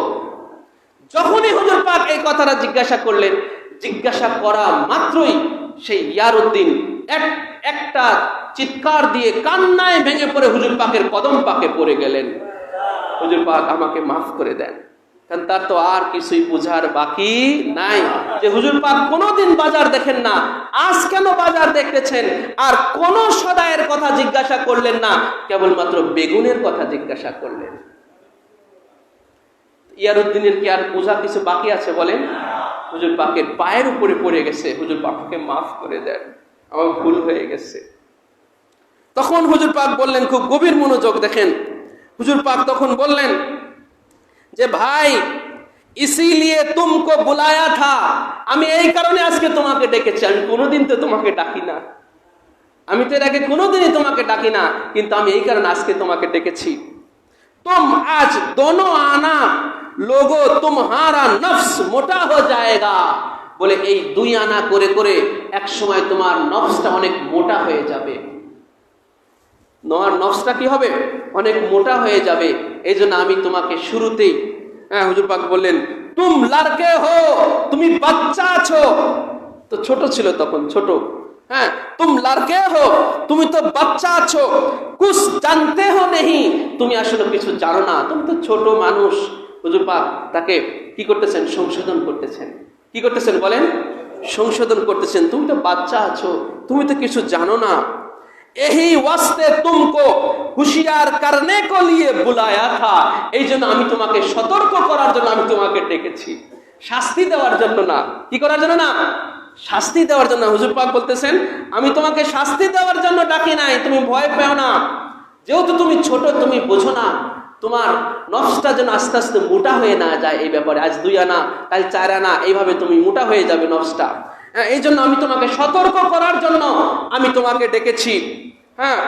যখনই হুজুর পাক এই কথাটা জিজ্ঞাসা করলেন, জিজ্ঞাসা করা মাত্রই সেই ইয়ারউদ্দিন একটা চিৎকার দিয়ে কান্নায় ভেঙে পড়ে হুজুর পাকের কদম পাকে পড়ে গেলেন, হুজুর পাক আমাকে মাফ করে দেন। কারণ তার তো আর কিছুই বুঝার বাকি নাই যে হুজুর পাক কোনোদিন বাজার দেখেন না, আজ কেন বাজার দেখতেছেন, আর কোন সদায়ের কথা জিজ্ঞাসা করলেন না, কেবলমাত্র বেগুনের কথা জিজ্ঞাসা করলেন। ইয়ারউদ্দিনের কি আর বোঝা কিছু বাকি আছে বলেন? হুজুর পাকের পায়ের উপরে পড়ে গেছে, হুজুর পাককে মাফ করে দেন, আমার ভুল হয়ে গেছে। তখন হুজুর পাক বললেন, খুব গভীর মনোযোগ দেখেন, হুজুর পাক তখন বললেন যে ভাই ইসিলিয়ে তুমকো বুলায়া থা, আমি এই কারণে আজকে তোমাকে ডেকেছি, আমি কোনোদিন তো তোমাকে ডাকি না, আমি তো এর আগে কোনোদিনই তোমাকে ডাকি না, কিন্তু আমি এই কারণে আজকে তোমাকে ডেকেছি। তুম আজ দোনো আনা লোগো তুমহারা নফস মোটা হো জায়েগা, বলে এই 2 আনা করে করে এক সময় তোমার নফসটা অনেক মোটা হয়ে যাবে। নফসটা কি হবে? অনেক মোটা হয়ে যাবে। এই জন্য আমি তোমাকে শুরুতেই হুজুর পাক বললেন তুম লড়কে হো, তুমি বাচ্চা আছো, তো ছোট ছিল তখন, ছোট। হ্যাঁ, তুম লড়কে হো, তুমি তো বাচ্চা আছো, কুছ জানতে হো নেহি, তুমি আসলে কিছু জানো না, তুমি তো ছোট মানুষ। হুজুর পাক তাকে কি করতেছেন? সংশোধন করতেছেন। কি করতেছেন বলেন? সংশোধন করতেছেন। তুমি তো বাচ্চা আছো, তুমি তো কিছু জানো না। यही वास्ते तुमको হুশিয়ার करने को लिए बुलाया था, এই জন্য আমি তোমাকে সতর্ক করার জন্য আমি তোমাকে ডেকেছি, শাস্তি দেওয়ার জন্য না। কি করার জন্য না? শাস্তি দেওয়ার জন্য। হুজুর পাক বলতেছেন আমি তোমাকে শাস্তি দেওয়ার জন্য ডাকি নাই, তুমি ভয় পেও না, যেহেতু তুমি ছোট, তুমি বোঝো না, তোমার নফসটা যেন আস্তে আস্তে মোটা হয়ে না যায় এই ব্যাপারে। আজ 2 আনা কাল 4 আনা, এইভাবে তুমি মোটা হয়ে যাবে নফসটা। এই জন্য আমি তোমাকে সতর্ক করার জন্য আমি তোমাকে ডেকেছি। হ্যাঁ,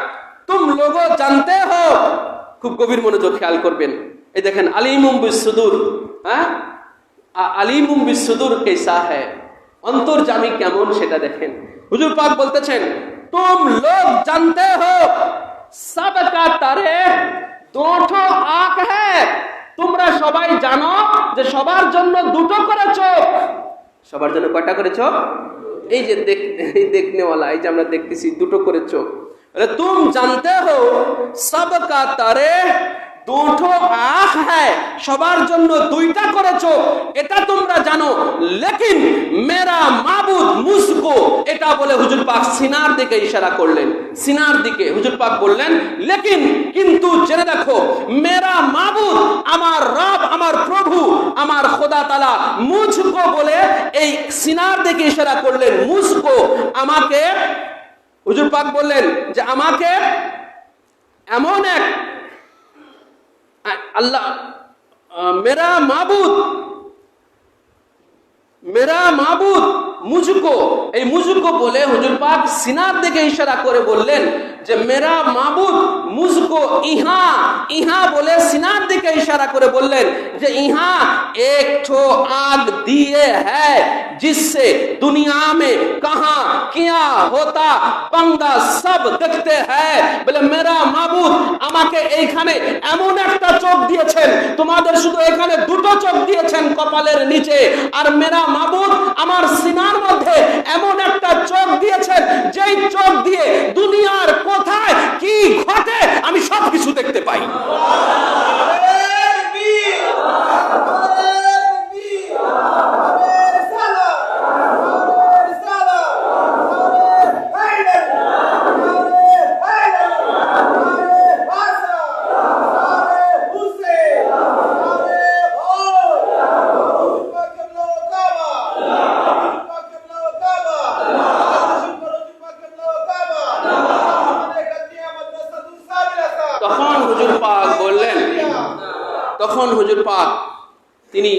তুম লোগো জানতে হো, খুব গভীর মনোযোগ খেয়াল করবেন। এই দেখেন আলিমুম বিসসুদুর, হ্যাঁ আলিমুম বিসসুদুর কেসা হ্যায়, অন্তর্যামী কেমন সেটা দেখেন। হুজুর পাক বলতেছেন তুম লোগ জানতে হো সবকা তারে দোঠো আঁখ হ্যায়, তোমরা সবাই জানো যে সবার জন্য 2টো করে চোখ। সবার জন্য কয়টা করে চোখ? এই যে দেখনেওয়ালা, এই যে আমরা দেখতেছি 2টো করে চোখ। তুম জানতে হো সবকা তারে দোঠো আঁখ হ্যায়, সবার জন্য 2টা করে চোখ, এটা তোমরা জানো। লেকিন মেরা মাবুদ মুঝকো, এটা বলে হুজুর পাক সিনার দিকে ইশারা করলেন, সিনার দিকে। হুজুর পাক বললেন লেকিন, কিন্তু জেনে দেখো, মেরা মাবুদ, আমার রব, আমার প্রভু, আমার খোদা তাআলা, মুঝকো বলে এই সিনার দিকে ইশারা করলেন, মুঝকো আমাকে। হুজুর পাক বললেন যে আমাকে এমন এক আল্লাহ মেরা মাবুদ মুঝকো, এই মুঝকো বলে হুজুর পাক সিনার দিকে ইশারা করে বললেন যে মেরা মাবুদ মুঝকো ইহা, ইহা বলে সিনার দিকে ইশারা করে বললেন যে ইহা এক ठो आग दिए है जिससे दुनिया में कहां क्या होता बंदा सब देखते हैं। বলে মেরা মাবুদ আমাকে এইখানে এমন একটা চোখ দিয়েছেন, তোমাদের শুধু এখানে 2টো চোখ দিয়েছেন কপালের নিচে, আর মেরা মাবুদ আমার সিনার মধ্যে এমন একটা চোখ দিয়েছেন যেই চোখ দিয়ে দুনিয়ার কোথা তখন হুজুর পাক তিনি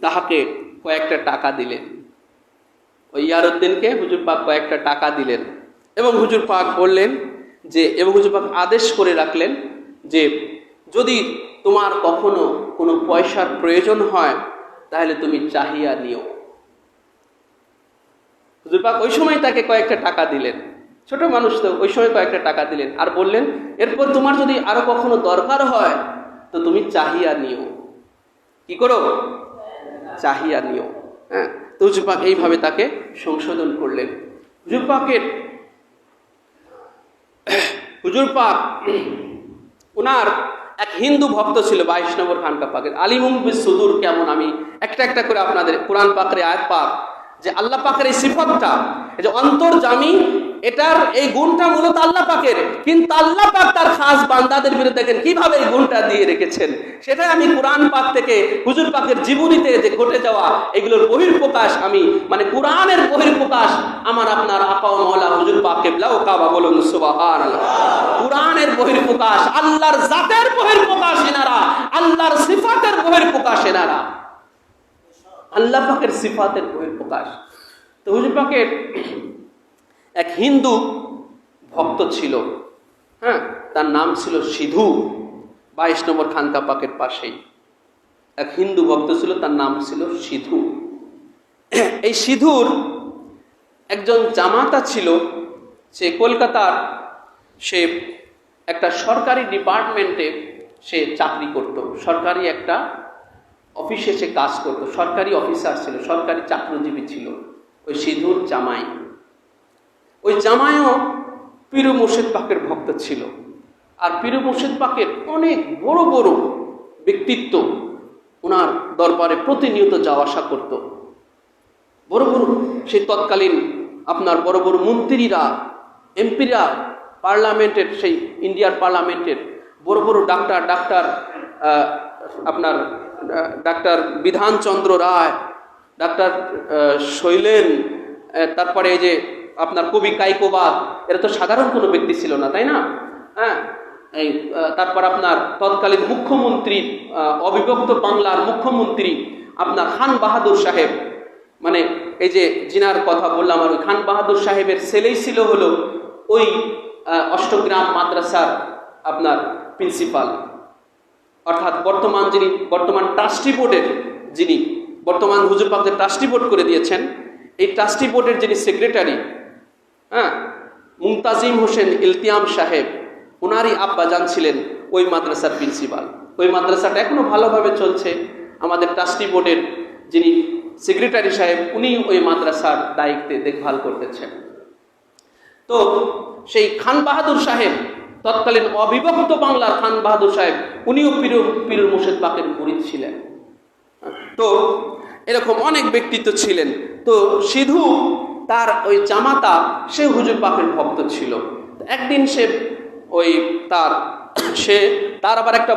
তাহাকে কয়েকটা টাকা দিলেন, ওই ইয়ারউদ্দিনকে হুজুর পাক কয়েকটা টাকা দিলেন এবং হুজুর পাক বললেন যে, এবং হুজুর পাক আদেশ করে রাখলেন যে যদি তোমার কখনো কোনো পয়সার প্রয়োজন হয় তাহলে তুমি চাহিয়া নিও। হুজুর পাক ওই সময় তাকে কয়েকটা টাকা দিলেন, ছোট মানুষ তো, ওই সময় কয়েকটা টাকা দিলেন আর বললেন এরপর তোমার যদি আরো কখনো দরকার হয় তো তুমি চাহিয়া নিও। কি করো? চাহিয়া নিও। হ্যাঁ, তো হুজুর পাক এইভাবে তাকে সংশোধন করলেন। হুজুর পাক ওনার এক হিন্দু ভক্ত ছিল 22 নম্বর খানকা পাকের, আলিমুম বিস সুদূর। কেমন আমি একটা একটা করে আপনাদের কোরআন পাকের আয়াত পাক যে আল্লাহ পাকের এই সিফতটা, এই যে অন্তর্যামী, এটার এই গুণটা মূলত আল্লাহ পাকের, কিন্তু আল্লাহ পাক তার খাস বান্দাদের বিরুদ্ধে দেখেন কিভাবে এই গুণটা দিয়ে রেখেছেন। সেটাই আমি কোরআন পাক থেকে হুজুর পাকের জীবনীতে যে ঘটে যাওয়া এগুলোর বহির্প্রকাশ, আমি মানে কোরআনের বহির্প্রকাশ আমার আপনার আকা ও মাওলা হুজুর পাক কিবলা ও কাবা, বলুন সুবহানাল্লাহ। কোরআনের বহির্প্রকাশ, আল্লাহর জাতের বহির্প্রকাশ এনারা, আল্লাহর সিফাতের বহির্প্রকাশ এনারা, আল্লাহ পাকের সিফাতের বহির্প্রকাশ। তো হুজুর পাকের এক হিন্দু ভক্ত ছিল, হ্যাঁ, তার নাম ছিল সিধু। 22 নম্বর খানকা পাকের পাশেই এক হিন্দু ভক্ত ছিল, তার নাম ছিল সিধু। এই সিধুর একজন জামাতা ছিল, সে কলকাতার, সে একটা সরকারি ডিপার্টমেন্টে সে চাকরি করত, সরকারি একটা অফিসে সে কাজ করত, সরকারি অফিসার ছিল, সরকারি চাকরিজীবী ছিল ওই সিধুর জামাই। ওই জামাইও পীর মুর্শিদ পাকের ভক্ত ছিল, আর পীর মুর্শিদ পাকের অনেক বড় বড় ব্যক্তিত্ব ওনার দরবারে প্রতিনিয়ত যাওয়া আসা করত। বড় বড় সেই তৎকালীন আপনার বড় বড় মন্ত্রীরা, এমপিরা, পার্লামেন্টের, সেই ইন্ডিয়ার পার্লামেন্টের বড় বড় আপনার ডাক্তার বিধানচন্দ্র রায়, ডাক্তার শৈলেন, তারপরে এই যে আপনার কবি কাইকোবাদ, এরা তো সাধারণ কোনো ব্যক্তি ছিল না, তাই না? হ্যাঁ, এই তারপর আপনার তৎকালীন মুখ্যমন্ত্রী, অবিভক্ত বাংলার মুখ্যমন্ত্রী আপনার খান বাহাদুর সাহেব, মানে এই যে জিনার কথা বললাম, আর ওই খান বাহাদুর সাহেবের ছেলেই ছিল হলো ওই অষ্টগ্রাম মাদ্রাসার আপনার প্রিন্সিপাল, অর্থাৎ বর্তমান ট্রাস্টি বোর্ডের যিনি, বর্তমান হুজুর পাক যে ট্রাস্টি বোর্ড করে দিয়েছেন, এই ট্রাস্টি বোর্ডের যিনি সেক্রেটারি, হ্যাঁ, মুমতাজিম হোসেন ইলতিয়াম সাহেব, ওনারই আব্বাজান ছিলেন ওই মাদ্রাসার প্রিন্সিপাল। ওই মাদ্রাসাটা এখনো ভালোভাবে চলছে। আমাদের ট্রাস্টি বোর্ডের যিনি সেক্রেটারি সাহেব, উনি ওই মাদ্রাসার দায়িত্বে দেখভাল করতেছেন। তো সেই খান বাহাদুর সাহেব, তৎকালীন অবিভক্ত বাংলার খান বাহাদুর সাহেব, উনিও পীর মুর্শিদ পাকের মুরিদ ছিলেন। তো এরকম অনেক ব্যক্তিত্ব ছিলেন। তো সিধু তার ওই জামাতা, সে হুজুর পাকের ভক্ত ছিল। একদিন সে ওই তার আবার একটা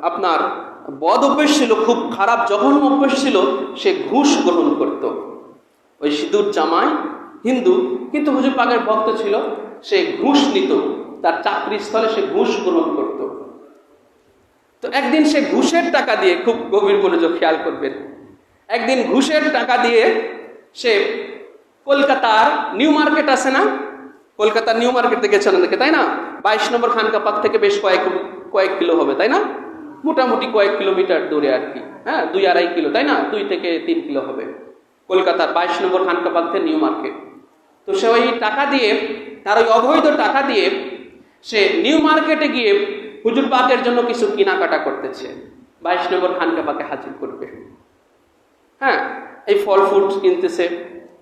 আপনার বদ অভ্যেস ছিল, খুব খারাপ জঘন্য অভ্যেস ছিল, সে ঘুষ গ্রহণ করত। ওই সিধুর জামাই হিন্দু, কিন্তু হুজুর পাকের ভক্ত ছিল, সে ঘুষ নিত, তার চাকরি স্থলে সে ঘুষ গ্রহণ করত। তো একদিন সে ঘুষের টাকা দিয়ে, খুব গভীর মনোযোগ খেয়াল করবেন, একদিন ঘুষের টাকা দিয়ে সে কলকাতার নিউ মার্কেট আছে না, কলকাতার নিউ মার্কেট দেখেছেন অনেকে, তাই না? 22 নম্বর খানকা পাক থেকে বেশ কয়েক কিলো হবে, তাই না? মোটামুটি কয়েক কিলোমিটার দূরে আর কি, হ্যাঁ, 2-2.5 কিলো, তাই না? 2 থেকে 3 কিলো হবে কলকাতার 22 নম্বর খানকা পাক থেকে নিউ মার্কেট। তো সে ওই টাকা দিয়ে, তার ওই অবৈধ টাকা দিয়ে সে নিউ মার্কেটে গিয়ে হুজুর পাকের জন্য কিছু কেনাকাটা করতেছে, 22 নম্বর খানকা পাকে হাজির করবে। হ্যাঁ, এই ফল ফ্রুট কিনতেছে,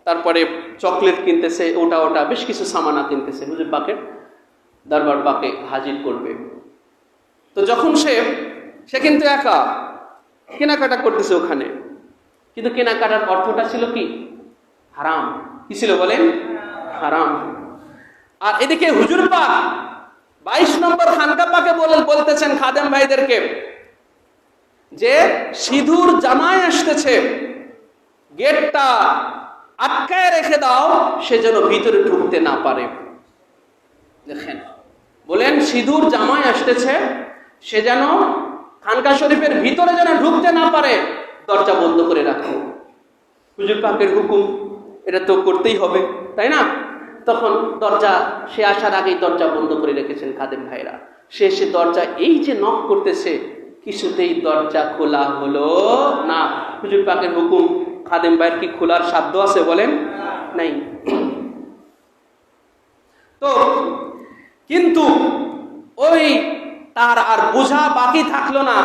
তারপরে চকলেট কিনতেছে, ওটা বেশ কিছু সামানা কিনতেছে, হুজুর পাকের দরবার পাকে হাজির করবে। তো যখন সে কিন্তু একা কেনাকাটা করতেছে ওখানে, কিন্তু কেনাকাটার অর্থটা ছিল কি? হারাম। কি ছিল বলেন? হারাম। আর এদিকে হুজুর পাক 22 নম্বর খানকা পাকে বলতেছেন খাদেম ভাইদেরকে যে সিধুর জামাই আসতেছে, গেটটা আটকায় রেখে দাও, সে যেন ভিতরে ঢুকতে না পারে। দেখেন, বলেন সিধুর জামাই আসতেছে, সে যেন খানকা শরীফের ভিতরে যেন ঢুকতে না পারে, দরজা বন্ধ করে রাখো। হুজুর পাকের হুকুম, এটা তো করতেই হবে, তাই না? তখন দরজা, সে আসার আগেই দরজা বন্ধ করে রেখেছেন খাদেম ভাইরা। সে দরজা এই যে নক করতেছে, কিছুতেই দরজা খোলা হলো না। হুজুর পাকের হুকুম, খাদেম ভাইয়ের কি খোলার সাধ্য আছে বলেন? নাই। তো কিন্তু ওই তার আর বোঝা বাকি থাকলো না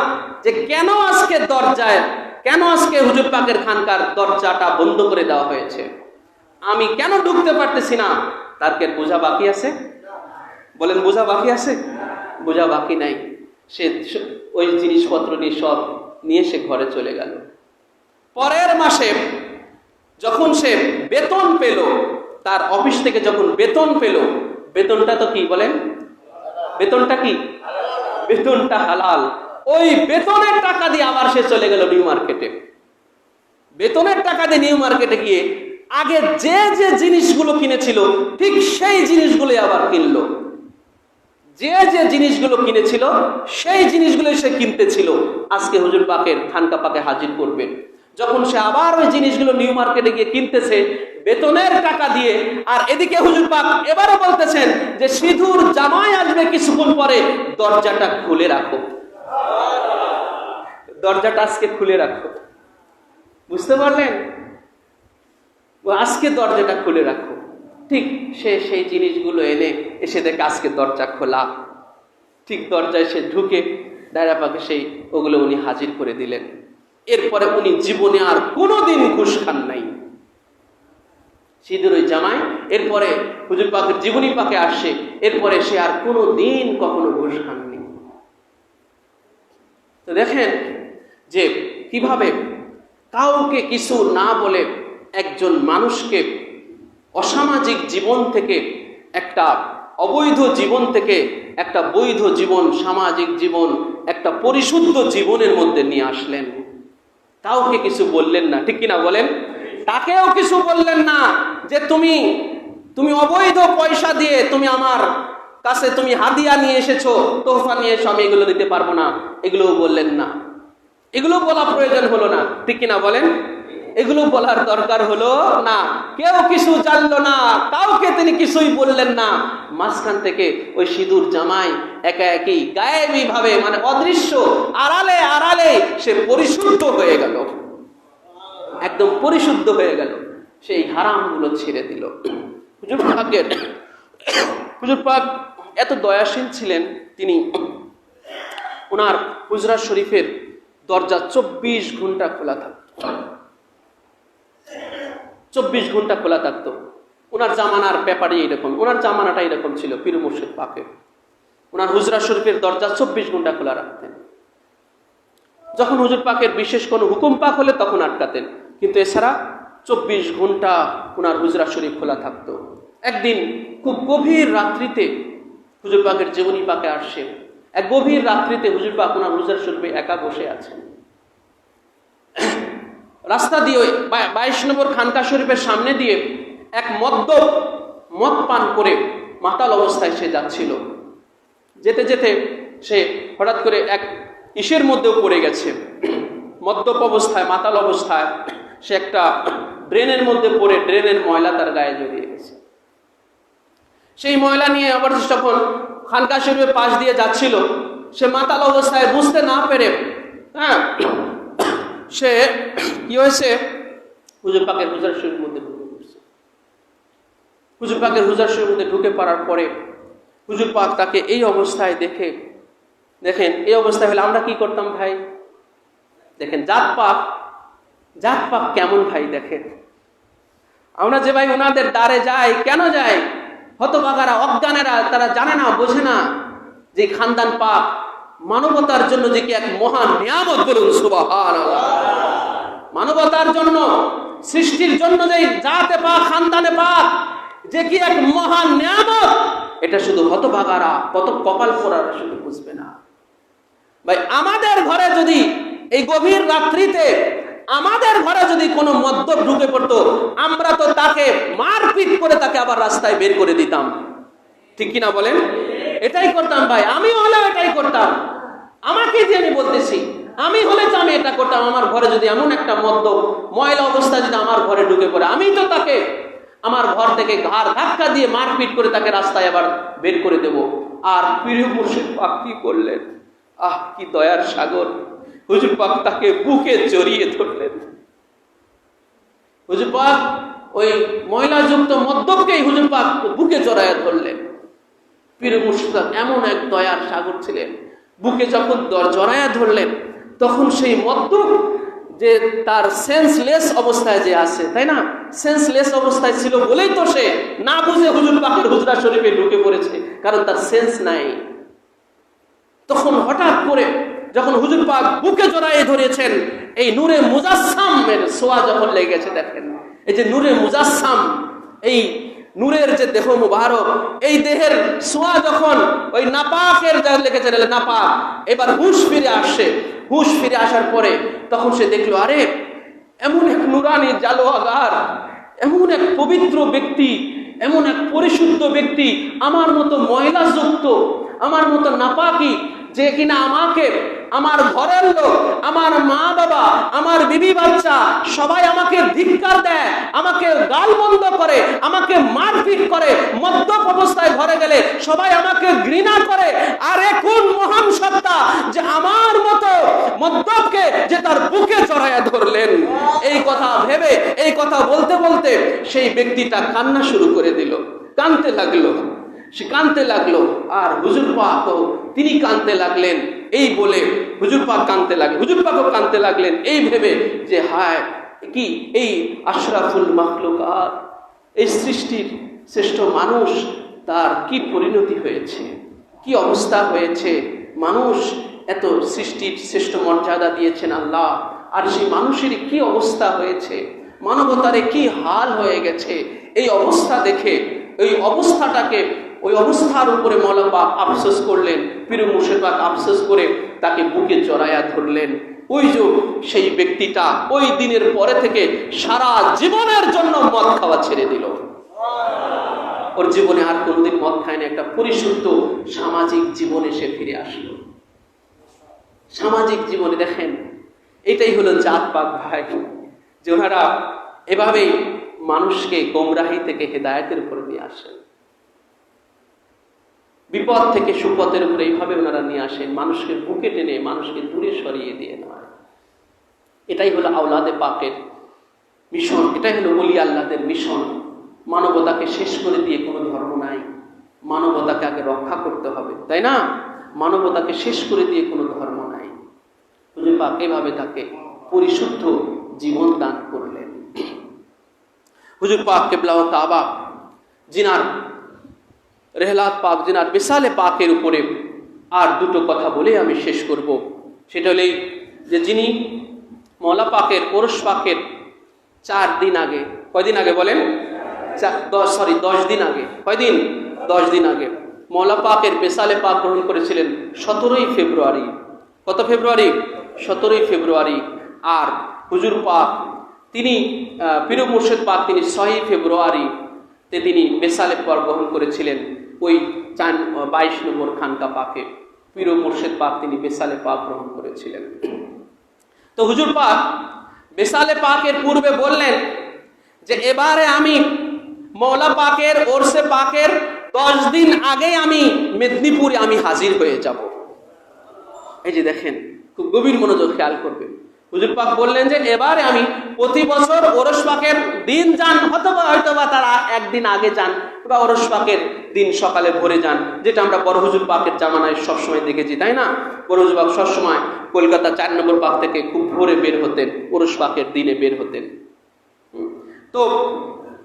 যে কেন আজকে হুজুর পাকের খানকার দরজাটা বন্ধ করে দেওয়া হয়েছে, আমি কেন ঢুকতে পারতেছি না। তার কে বোঝা বাকি আছে? বলেন, বোঝা বাকি আছে? বোঝা বাকি নাই। সে ওই জিনিসপত্র নিয়ে সব নিয়ে সে ঘরে চলে গেল। পরের মাসে যখন সে বেতন পেল, তার অফিস থেকে যখন বেতন পেল, বেতনটা তো কি বলেন? বেতনটা কি? বেতনটা হালাল। ওই বেতনের টাকা দিয়ে আবার সে চলে গেল নিউ মার্কেটে। বেতনের টাকা দিয়ে নিউ মার্কেটে গিয়ে আগে যে যে জিনিসগুলো কিনেছিল ঠিক সেই জিনিসগুলো আবার কিনলো। যে যে জিনিসগুলো কিনেছিল সেই জিনিসগুলো সে কিনতেছিল, আজকে হুজুর পাকের খানকা পাকে হাজির করবেন। যখন সে আবার ওই জিনিসগুলো নিউ মার্কেটে গিয়ে কিনতেছে বেতনের টাকা দিয়ে, আর এদিকে হুজুর পাক এবারও বলতেছেন যে সিঁদুর জামাই আসবে কিছুক্ষণ পরে, দরজাটা খুলে রাখো, দরজাটা আজকে খুলে রাখো। বুঝতে পারলেন? আজকে দরজাটা খুলে রাখো। ঠিক সে সেই জিনিসগুলো এনে এসে দেখে আজকে দরজা খোলা। ঠিক দরজায় সে ঢুকে দায়রা পাকে সেই ওগুলো উনি হাজির করে দিলেন। এরপরে উনি জীবনে আর কোনোদিন ঘুষ খান নাই। সিঁদুর ওই জামাই এরপরে হুজুর পাকের জীবনী পাকে আসে, এরপরে সে আর কোনোদিন কখনো ঘুষ খাননি। তো দেখেন যে কিভাবে কাউকে কিছু না বলে একজন মানুষকে অসামাজিক জীবন থেকে, একটা অবৈধ জীবন থেকে একটা বৈধ জীবন, সামাজিক জীবন, একটা পরিশুদ্ধ জীবনের মধ্যে নিয়ে আসলেন। কাউকে কিছু বললেন না, ঠিক কিনা বলেন? তাকেও কিছু বললেন না যে তুমি অবৈধ পয়সা দিয়ে তুমি আমার কাছে তুমি হাদিয়া নিয়ে এসেছো, তোহফা নিয়ে এসো, আমি এগুলো দিতে পারবো না, এগুলোও বললেন না। এগুলো বলা প্রয়োজন হলো না, ঠিক কিনা বলেন? এগুলো বলার দরকার হলো না। কেউ কিছু জানলো না, কাউকে তিনি কিছুই বললেন না। মাঝখান থেকে ওই সিঁদুর জামাই একা একই গায়েবী ভাবে, মানে অদৃশ্য, আড়ালে আড়ালে সে পরিশুদ্ধ হয়ে গেল, একদম পরিশুদ্ধ হয়ে গেল। সেই হারামগুলো ছেড়ে দিল। হুজুর পাক এত দয়াশীল ছিলেন, তিনি ওনার হুজরা শরীফের দরজা 24 ঘন্টা খোলা থাকত। 24 ঘন্টা খোলা থাকতো। ওনার জামানার ব্যাপারে এরকম, ওনার জামানাটা এরকম ছিল পীর মুর্শিদ পাকের। ওনার হুজরা শরীফের দরজা 24 ঘন্টা খোলা রাখতেন। যখন হুজুর পাকের বিশেষ কোনো হুকুম পাক হলে তখন আটকাতেন, কিন্তু এছাড়া 24 ঘন্টা ওনার হুজরা শরীফ খোলা থাকতো। একদিন খুব গভীর রাত্রিতে হুজুর পাকের জীবনী পাকে আসছে। এক গভীর রাত্রিতে হুজুর পাক ওনার হুজরা শরীফে একা বসে আছেন। রাস্তা দিয়ে 22 নম্বর খানকা শরীফের সামনে দিয়ে এক মদ পান করে মাতাল অবস্থায় সে যাচ্ছিল। যেতে যেতে সে হঠাৎ করে এক ইসের মধ্যেও পড়ে গেছে। মদ্যপ অবস্থায়, মাতাল অবস্থায় সে একটা ড্রেনের মধ্যে পড়ে ড্রেনের ময়লা তার গায়ে জড়িয়ে গেছে। সেই ময়লা নিয়ে আবার যখন খানকা শরীফের পাশ দিয়ে যাচ্ছিল, সে মাতাল অবস্থায় বুঝতে না পেরে সে কি হয়েছে, হুজুর পাকের হুজরা শরীফের মধ্যে ঢুকে পড়ছে। হুজুর পাকের হুজরা শরীফের মধ্যে ঢুকে পড়ার পরে হুজুর পাক তাকে এই অবস্থায় দেখেন এই অবস্থায় হলে আমরা কি করতাম ভাই? দেখেন জাত পাক কেমন ভাই। দেখেন আমরা যে ভাই ওনাদের দ্বারে যাই, কেন যাই? হতভাগারা, অজ্ঞানেরা, তারা জানে না, বোঝে না যে খানদান পাক মানবতার জন্য যে কি এক মহান নিয়ামত। বলুন সুবহানাল্লাহ। মানবতার জন্য, সৃষ্টির জন্য যে জাতে পাক, খানদানে পাক যে কি এক মহান নিয়ামত, এটা শুধু হতভাগারা, কত কপাল পোড়ারা শুধু বুঝবে না ভাই। আমাদের ঘরে যদি এই গভীর রাত্রিতে আমাদের ঘরে যদি কোনো মদ্যপ ঢুকে পড়তো, আমরা তো তাকে মারপিট করে তাকে আবার রাস্তায় বের করে দিতাম, ঠিক কিনা বলেন? এটাই করতাম ভাই, আমি হলেও এটাই করতাম। আমাকে যে আমি বলতেছি, আমি হলে তো আমি এটা করতাম। আমার ঘরে যদি এমন একটা ময়লা অবস্থা যদি আমার ঘরে ঢুকে পড়ে, আমি তো তাকে আমার ঘর থেকে ঘাড় ধাক্কা দিয়ে মারপিট করে তাকে রাস্তায় আবার বের করে দেব। আর প্রিয় মুর্শিদ পাক কি করলেন, কি দয়ার সাগর, হুজুর পাক তাকে বুকে জড়িয়ে ধরলেন। হুজুর পাক ওই ময়লাযুক্ত মদ্যপকেই হুজুর পাক বুকে জড়ায় ধরলেন। পীর মুর্শিদ এমন এক দয়ার সাগর ছিলেন, বুকে যখন জড়ায়া ধরলেন তখন সেই মদ্যপ যে তার সেন্সলেস অবস্থায় যে আছে, তাই না, সেন্সলেস অবস্থায় ছিল বলেই তো সে না বুঝে হুজুর পাকের হুজরা শরীফে ঢুকে পড়েছে, কারণ তার সেন্স নাই। তখন হঠাৎ করে যখন হুজুর পাক বুকে জড়ায়ে ধরেছেন, এই নূরে মুজাসসামের ছোঁয়া যখন লেগেছে, দেখেন এই যে নূরে মুজাসসাম, এই নূরের যে দেহ মুবারক, এই দেহের ছোঁয়া যখন ওই নাপাকের যা লেগেছে নাপাক, এবার হুঁশ ফিরে আসে। হুঁশ ফিরে আসার পরে তখন সে দেখলো, আরে এমন এক নুরানি জালোয়াগার, এমন এক পবিত্র ব্যক্তি, এমন এক পরিশুদ্ধ ব্যক্তি, আমার মতো ময়লাযুক্ত, আমার মতো নাপাকি, যে কিনা আমাকে, আমার ঘরের লোক, আমার মা বাবা, আমার বিবি বাচ্চা সবাই আমাকে ধিক্কার দেয়, আমাকে গালমন্দ করে, আমাকে মারপিট করে, মদ্যপ অবস্থায় ঘরে গেলে সবাই আমাকে ঘৃণা করে। আর কোন মহান সত্তা যে আমার মতো মদ্যপকে যে তার বুকে জড়ায়া ধরলেন। এই কথা ভেবে, এই কথা বলতে বলতে সেই ব্যক্তিটা কান্না শুরু করে দিল, কাঁদতে লাগলো, সে কাঁদতে লাগলো। আর হুজুর পাক তিনি কাঁদতে লাগলেন। এই বলে হুজুর পাক কাঁদতে লাগলেন, হুজুর পাকও কাঁদতে লাগলেন, এই ভেবে যে হায় কি এই আশরাফুল মাখলুকাত, এই সৃষ্টির শ্রেষ্ঠ মানুষ, তার কি পরিণতি হয়েছে, কি অবস্থা হয়েছে। মানুষ এত সৃষ্টির শ্রেষ্ঠ মর্যাদা দিয়েছেন আল্লাহ, আর সেই মানুষের কি অবস্থা হয়েছে, মানবতারে কি হাল হয়ে গেছে। এই অবস্থা দেখে, ওই অবস্থাটাকে, ওই অবস্থার উপরে মওলা পাক আফসোস করলেন। পীর মুর্শিদ পাক আফসোস করে তাকে বুকে জড়ায়া ধরলেন। ওই যে সেই ব্যক্তিটা ওই দিনের পরে থেকে সারা জীবনের জন্য মদ খাওয়া ছেড়ে দিল। ওর জীবনে আর কোনোদিন মদ খায়নি, একটা পরিশুদ্ধ সামাজিক জীবনে সে ফিরে আসলো। সামাজিক জীবনে দেখেন, এটাই হলো জাত পাক ভাই, যে ওনারা এভাবেই মানুষকে গোমরাহি থেকে হেদায়েতের উপরে নিয়ে আসেন, বিপদ থেকে সুপথের উপরে এইভাবে ওনারা নিয়ে আসেন, মানুষকে বুকে টেনে মানুষকে দূরে সরিয়ে দিয়ে নয়। এটাই হলো আওলাদে পাকের মিশন, এটাই হলো ওলি আল্লাহদের মিশন। মানবতাকে শেষ করে দিয়ে কোনো ধর্ম নাই, মানবতাকে আগে রক্ষা করতে হবে, তাই না, মানবতাকে শেষ করে দিয়ে কোনো ধর্ম নাই। হুজুর পাক এভাবে তাকে পরিশুদ্ধ জীবন দান করলেন। হুজুর পাক কিবলাহ কাবা জিনার রেহলাত পাক, জিনার মিসালে পাকের উপরে আর দুটো কথা বলে আমি শেষ করব। সেটা হলেই যে যিনি মওলা পাকের ওরস পাকের 4 দিন আগে, কয়দিন আগে বলেন, 10 দিন আগে, কয়দিন, 10 দিন আগে মওলা পাকের মিসালে পাক গ্রহণ করেছিলেন 17ই ফেব্রুয়ারি। কত ফেব্রুয়ারি? 17ই ফেব্রুয়ারি। আর হুজুর পাক তিনি পীর মুর্শিদ পাক তিনি 6ই ফেব্রুয়ারিতে তিনি মিসালে পাক গ্রহণ করেছিলেন ওই 22 নম্বর খানকা পাকে। পীর মুর্শিদ পাক তিনি মিসালে পাক গ্রহণ করেছিলেন। তো হুজুর পাক মিসালে পাকের পূর্বে বললেন যে এবারে আমি মওলা পাকের ওরসে পাকের 10 দিন আগে আমি মেদিনীপুরে আমি হাজির হয়ে যাব। এই যে দেখেন, খুব গভীর মনোযোগ খেয়াল করবেন। হুজুর পাক বললেন যে এবারে আমি প্রতি বছর ওরস পাকের দিন যান, হয়তোবা তারা একদিন আগে যান, বা ওরস পাকের দিন সকালে ভোরে যান, যেটা আমরা বড় হুজুর পাকের জামানায় সবসময় দেখেছি, তাই না। বড় হুজুর পাক সবসময় কলকাতা 4 নম্বর পাক থেকে খুব ভোরে বের হতেন, ওরস পাকের দিনে বের হতেন। তো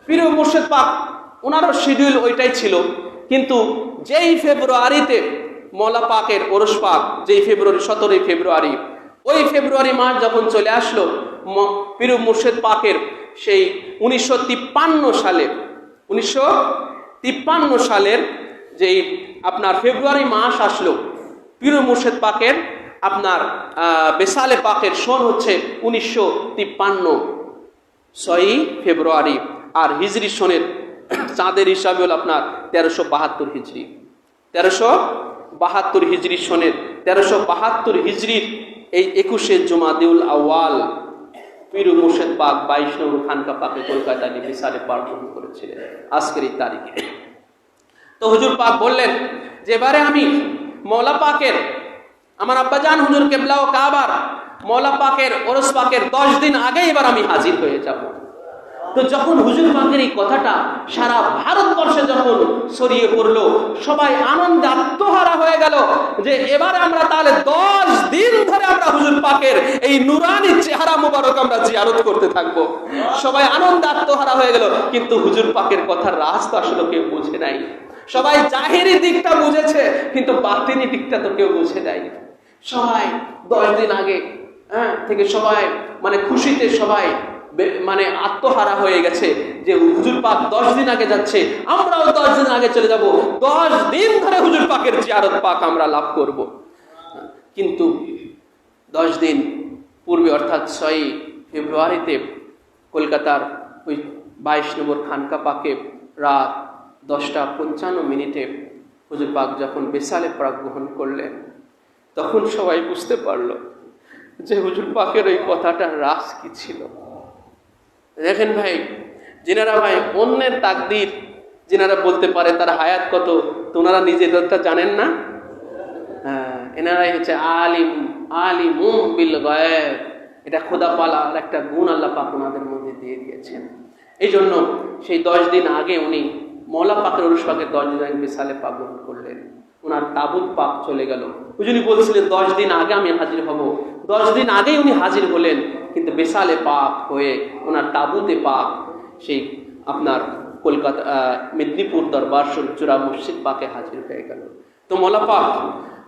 পীর মুর্শিদ পাক ওনারও শিডিউল ওইটাই ছিল। কিন্তু যেই ফেব্রুয়ারিতে মওলা পাকের ওরস পাক, যেই ফেব্রুয়ারি 17ই ফেব্রুয়ারি, ওই ফেব্রুয়ারি মাস যখন চলে আসলো, পীর মুর্শিদ পাকের সেই 1953 সালের যেই আপনার ফেব্রুয়ারি মাস আসলো, পীর মুর্শিদ পাকের আপনার বেসালে পাকের সন হচ্ছে 1953, 6ই ফেব্রুয়ারি। আর হিজরি সনের চাঁদের হিসাবে হল আপনার 1372 হিজরি। 1372 হিজরি সনের 1372 হিজরির এই 21শে জুমাদিউল আউয়াল পীর মুর্শিদ পাক 22 নম্বর খানকা পাকে কলকাতায় বিশালে পাক গ্রহণ করেছিলেন আজকের এই তারিখে। তো হুজুর পাক বললেন যে এবারে আমি মওলা পাকের, আমার আব্বাজান হুজুর কেবলা ও কাবার মওলা পাকের ওরস পাকের 10 দিন আগে এবার আমি হাজির হয়ে যাব। তো যখন হুজুর পাকের এই কথাটা সারা ভারতবর্ষে যখন ছড়িয়ে পড়লো, সবাই আনন্দে আত্মহারা হয়ে গেল যে এবারে আমরা তাহলে 10 দিন ধরে আমরা হুজুর পাকের এই নুরানি চেহারা মুবারক আমরা জিয়ারত করতে থাকবো। সবাই আনন্দে আত্মহারা হয়ে গেল, কিন্তু হুজুর পাকের কথার রাজ তো আসলে কেউ বুঝে নাই। সবাই জাহিরি দিকটা বুঝেছে, কিন্তু বাতিনি দিকটা তো কেউ বুঝে নাই। সবাই 10 দিন আগে থেকে সবাই মানে খুশিতে সবাই মানে আত্মহারা হয়ে গেছে যে হুজুর পাক 10 দিন আগে যাচ্ছে, আমরাও 10 দিন আগে চলে যাব, 10 দিন ধরে হুজুর পাকের জিয়ারত পাক আমরা লাভ করব। কিন্তু 10 দিন পূর্বে অর্থাৎ 6 ফেব্রুয়ারিতে কলকাতার ওই 22 নম্বর খানকা পাকে রাত 10:55 হুজুর পাক যখন বিশালে পাক গ্রহণ করলেন, তখন সবাই বুঝতে পারলো যে হুজুর পাকের ওই কথাটার রাস কি ছিল। দেখেন ভাই, যিনারা ভাই অন্যের তাকদীর যিনারা বলতে পারে তার হায়াত কত, তোনারা নিজেদেরটা জানেন না। এনারাই হচ্ছে আলিমুম বিল গায়ব। এটা খোদা পালার একটা গুণ আল্লাহ পাক ওনাদের মধ্যে দিয়ে দিয়েছেন। এই জন্য সেই 10 দিন আগে উনি মওলা পাকের উরুস পাকের 10 দিন আগে বিশালে পাক গ্রহণ করলেন। ওনার তাবুত পাক চলে গেল। উনি বলছিলেন 10 দিন আগে আমি হাজির হব, 10 দিন আগেই উনি হাজির হলেন, কিন্তু বিশালে পাক হয়ে ওনার তাবুতে পাক সেই আপনার কলকাতা মেদিনীপুর দরবার শরীফ চূড়া মসজিদ পাকে হাজির হয়ে গেল। তো মওলা পাক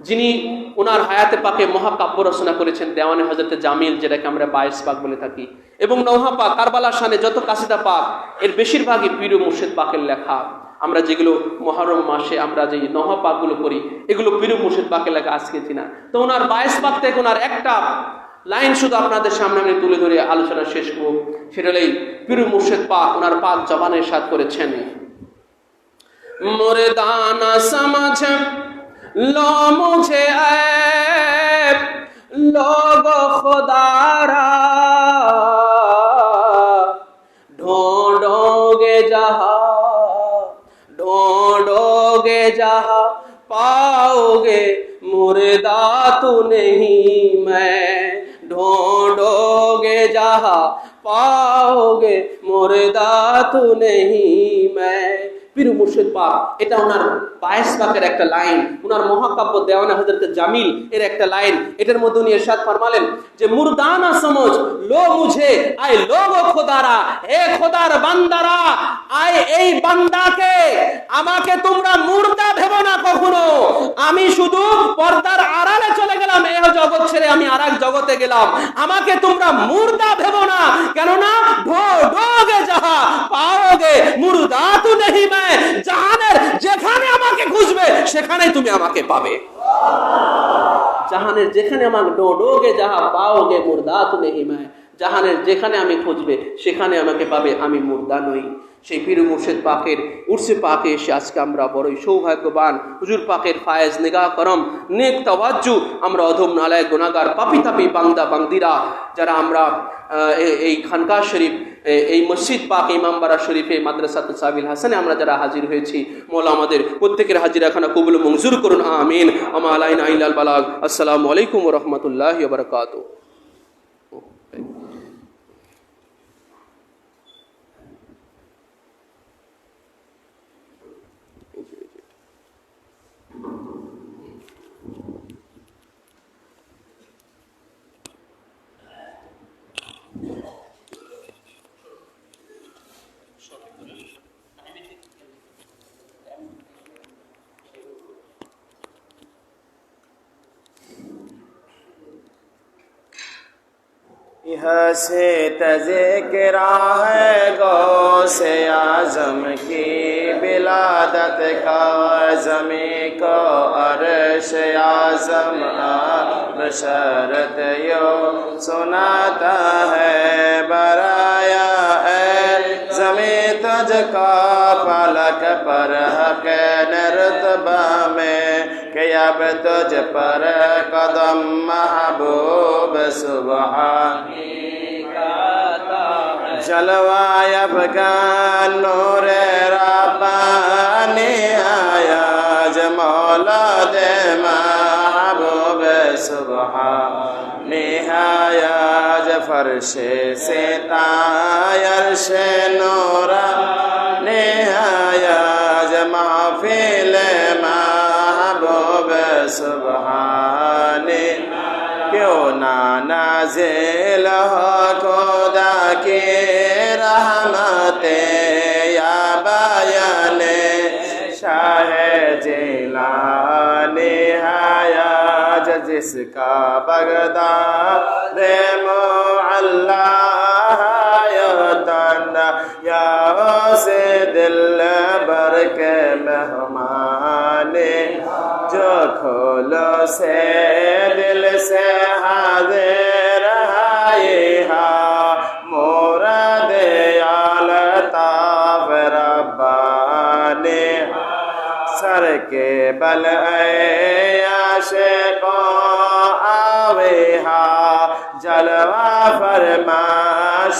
যিনি ওনার হায়াতে পাকে মহাকাব্য রচনা করেছেন, দেওয়ানে হযরতে জামিল, যেটাকে আমরা 22 পাক বলে থাকি, এবং নওহা পাক, কারবালার শানে যত কাসিদা পাক, এর বেশিরভাগই পীর মুর্শিদ পাকের লেখা। আমরা যেগুলো মুহররম মাসে আমরা যে নওহা পাকগুলো করি, এগুলো পীর মুর্শিদ পাকের লেখা আজকে চিনা। তো ওনার 22 পাক থেকে ওনার একটা লাইন শুধু আপনাদের সামনে আমি তুলে ধরে আলোচনা শেষ করব। সেটা হলেই পীর মুর্শিদ পাক ওনার পাক জবানে ইরশাদ করেছেন, মোরে দানা সমঝ লো মুঝে ऐब लोगो खुदारा ढूंढोगे जहाँ पाओगे मुर्दा तू नहीं मैं, ढूंढोगे जहाँ पाओगे मुर्दा तू नहीं मैं। পীর মুর্শিদ পাক, এটা ওনার 22 পাকের একটা লাইন, ওনার মহাকাব্য দেওয়ানে হযরতে জামিল এর একটা লাইন। এটার মধ্যে উনি ইরশাদ ফরমালেন যে মুর্দানা সমঝ লো মুঝে আয় লোগো খোদারা, হে খোদার বান্দারা, আয় এই বান্দাকে, আমাকে তোমরা মুর্দা ভেবো না কখনো। আমি শুধু পর্দার আড়ালে চলে গেলাম, এই জগৎ ছেড়ে আমি আরেক জগতে গেলাম, আমাকে তোমরা মুর্দা ভেবো না। কেননা ঢোগে যাহা পাওগে মুর্দা তু নেহি मैं, জাহানের যেখানে আমাকে খুঁজবে সেখানেই তুমি আমাকে পাবে। জাহানের যেখানে আমাকে ঢোগে যাহা পাওগে মুর্দা তু নেহি मैं, জাহানের যেখানে আমি খুঁজবে সেখানে আমাকে পাবে, আমি মুর্দা নই। সেই পীর মুর্শিদ পাকের উর্সে পাকে এসে আজকে আমরা বড়ই সৌভাগ্যবান। হুজুর পাকের ফায়েজ, নিগাহ করম, নেক তাওয়াজ্জু, আমরা অধম নালায়েক গুনাহগার পাপী তাপী বান্দা বান্দিরা যারা আমরা এই খানকা শরীফ, এই মসজিদ পাক, ইমামবাড়া শরীফে, মাদ্রাসাত সাবিল হাসানে আমরা যারা হাজির হয়েছি, মওলা আমাদের প্রত্যেকের হাজিরাখানা কবুল মঞ্জুর করুন, আমিন। আমা আলাইনা ইল্লাল বালাগ। আসসালামু আলাইকুম ওয়া রাহমাতুল্লাহি ওয়া বারাকাতুহু। यहाँ से तज़किरा है गौसे आज़म की बिलादत का, ज़मी को अर्श आज़म बशरत यो सुनाता है, बराया है ज़मी तुझको फलक पर हक़ रुतबा में, कि अब तुझ पर कदम महबूब सुबहानी जलवाय अफगान नूर रब्बानी आया मौला दे महबूब सुबहानी आया फर्शे से तायरश नूरा आया महफिल महबूब सुबहानी क्यों ना नाज़िल हो खुदा की रहमते या बयान शाह जिलानी आया जिसका बगदाद मुअल्ला या से दिल भर के मेहमाने जो खोलो से दिल से हाजिर है हा मुराद आलताफ रब्बानी सर के बल आशिको आवे हा जलवा फरमा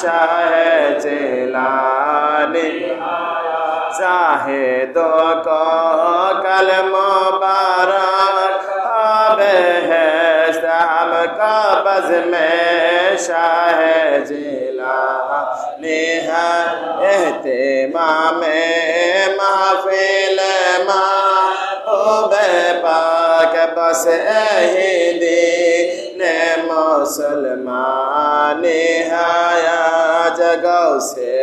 शाह जिलानी जाहिदों को कल मुबारक है हम कब्ज़ में शाह जिलानी है एहतिमाम महफिल महबूब पाक बस यही ने मुसलमानी आया गौ से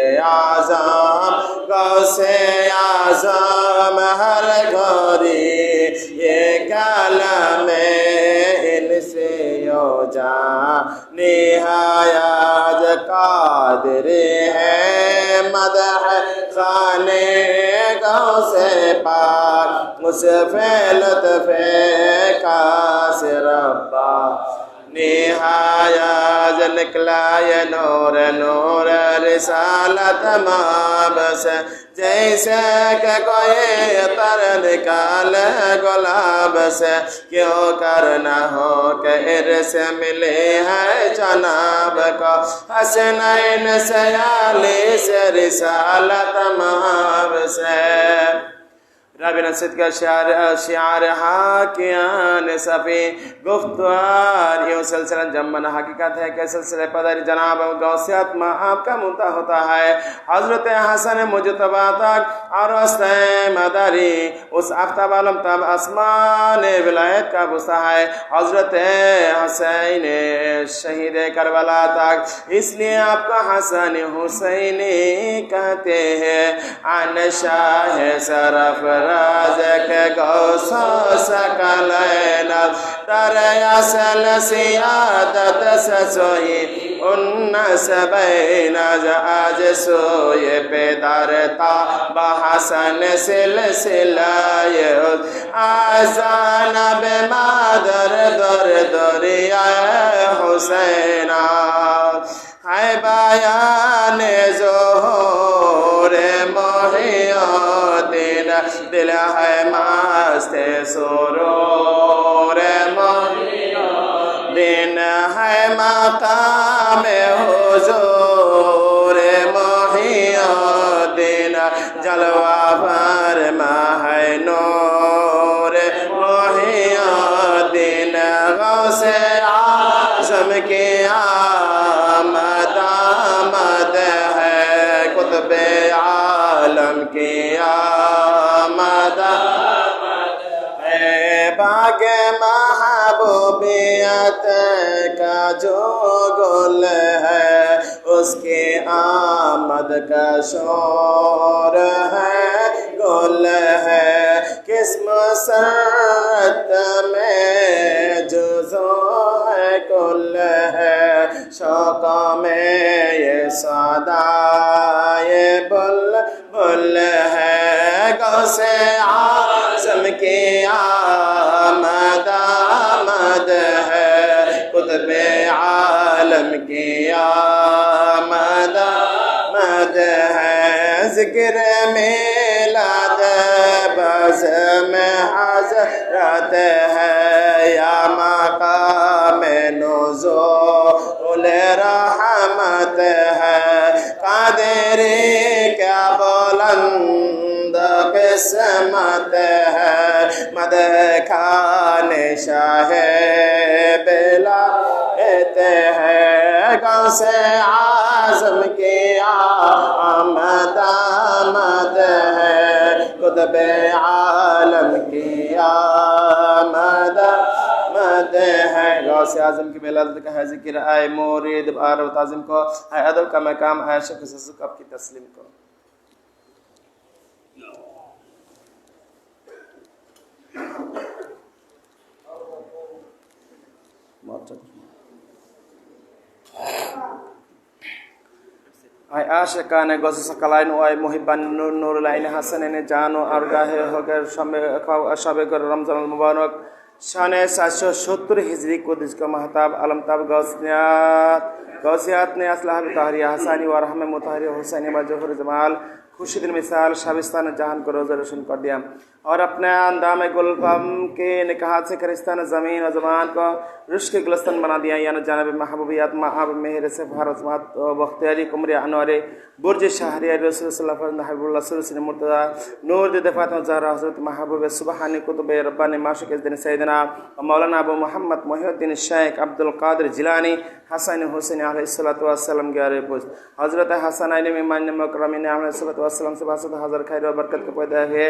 आज़म हर घोरी ये कलम इनसे यो जा निहायाज कादिर है मदह खाने गौ से पार उस फैलत फे कास रब्बा निहायाज निकला ये नूर नूर रिसालत माबस जैसे कि कोई तर निकाल गुलाब से क्यों करना हो कि इर्स मिले है जनाब को हसनैन से आली से रिसालत माब से रबिन सिद्ध का शार हाकियान सफ़ी गुफ्तवार यूँ सिलसिला जमन हकीकत है कि सिलसिले पदर जनाब गौसियत में आपका मुद्दा होता है हज़रत हसन मुजतबा तक और मदारी उस आफ्ताब आलम तब आसमान विलायत का बुसा है हज़रत हसैन शहीद करबला तक इसलिए आपका हसन हुसैनी कहते हैं अन शाह सरफ राज़क गौसो सकलैन दर असल सियादत ससोई उन्नस बैन आज सोए पेदारता बहसन सिलसिलाए आज़ान बेमादर दर दरिया हुसैना है बयान ज़ोहर मोहिउद्दीन दिल है मस्त सुरूर मोहिउद्दीन है मकाम हुजूर मोहिउद्दीन जलवा फरमा है नूर मोहिउद्दीन गौसे आज़म की आमद है कुतुब आलम की आमद है बाग महबूबियत का जो गुल है उसके आमद का शोर है गुल है किस्म सरत में जुज़ो है कुल है शौक़ में ये सदा ये बुल बुल है गौसे आज़म की आमद है कुतुब आलम की आमद है ज़िक्र मिलाद बज़ में हज़रत है या मकाम नुज़ूल रहमत है कादरी क्या बुलंद किस्मत है मद खाने शाहे बेलायत है गौसे आज़म की आमद आमद है कुतुब आलम की आमद आमद है गौसे आज़म की बेलायत का है ज़िक्र आए मुरीद बार व ताज़िम को है अदब का मकाम है शख्स सुकब की तस्लीम को ay aşıkane gözü sakalayın o ay muhibban nurulayn hasanene jano argahe hoger shabe kar ramzan al mubarak शान 770 हिजरी कुद्स का महताब अलमताब गौसियात ने असलाह ताहरिया हसानी व रहम मुताहरिया हुसैनी व जोहर जमाल खुर्शीद मिसाल शाबिस्तान जहान को रोज़ रोशन कर दिया और अपने अंदाम गुलफम के निकाहात से करिस्तान ज़मीन और ज़मान को रुश्क गुलस्तन बना दिया यानी जानब महबूबियात माब मेहर से भारत बख्तियारी कुमर अनवर बुर्ज शहरिया रसूल मुर्तज़ा नूर दफ़ात ज़हरा हज़रत महबूब सुबहानी कुतुब रब्बानी माशुक दिन सैदना मौलाना अबू मोहम्मद मोहिउद्दीन शेख अब्दुल कादिर जिलानी हसन हुसैन अलैहिस्सलातु वस्सलाम के पुज हज़रत हसन इमाम मुकर्रमीन अलैहिस्सलातु वस्सलाम से बासत हज़ार खैर व बरकत को पैदा हुए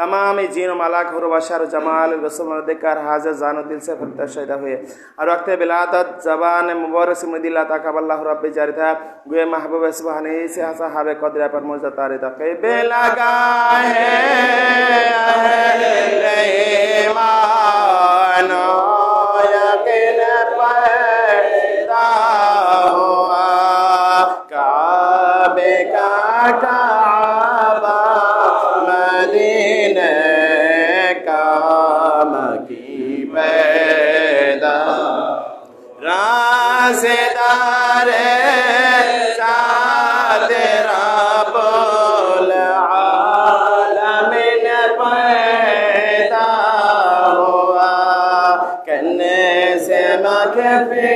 तमाम जीन मलाक हुर बशर जमाल रसूल देखकर हाजिर जानो दिल से फरशदा हुए और वक्त बिलादत ज़बान मुबारक से मुदिल्ला तक़ब्बल रब्बी जारी था गुए महबूब सुबहानी से साहब कदर पर मौजूद तारे तक़बे लगा है ईमान यकीन पैदा हुआ काबे का काबा मदीने का मकी पैदा राज़ेदारे तेरा बोल आलमीन पैदा हुआ कन्ने से मगफी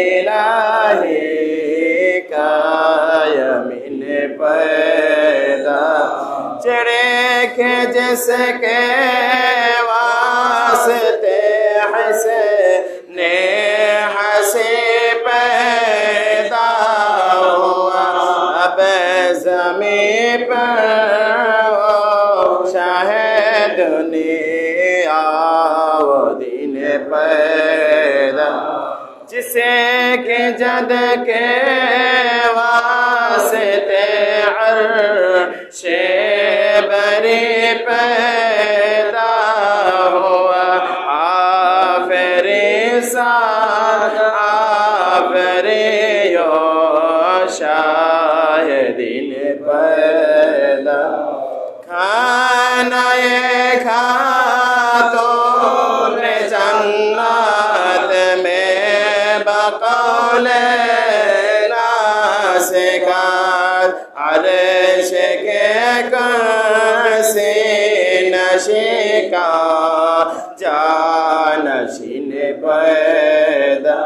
इलाही का यमीन पैदा चढ़े के जिसके वास्ते हंसे ने हंसे पैदा हुआ अब ज़मीं पर शाहिद दुनिया वो दिन पैदा जिसे के जद के वास्ते अर्शे बरी पैदा हुआ आफरी आफरियो शाहिदीन पैदा खाना ये खातून जन्नत में बकौले नासिकात अर्श के कर्सी नशिका जानशीन पैदा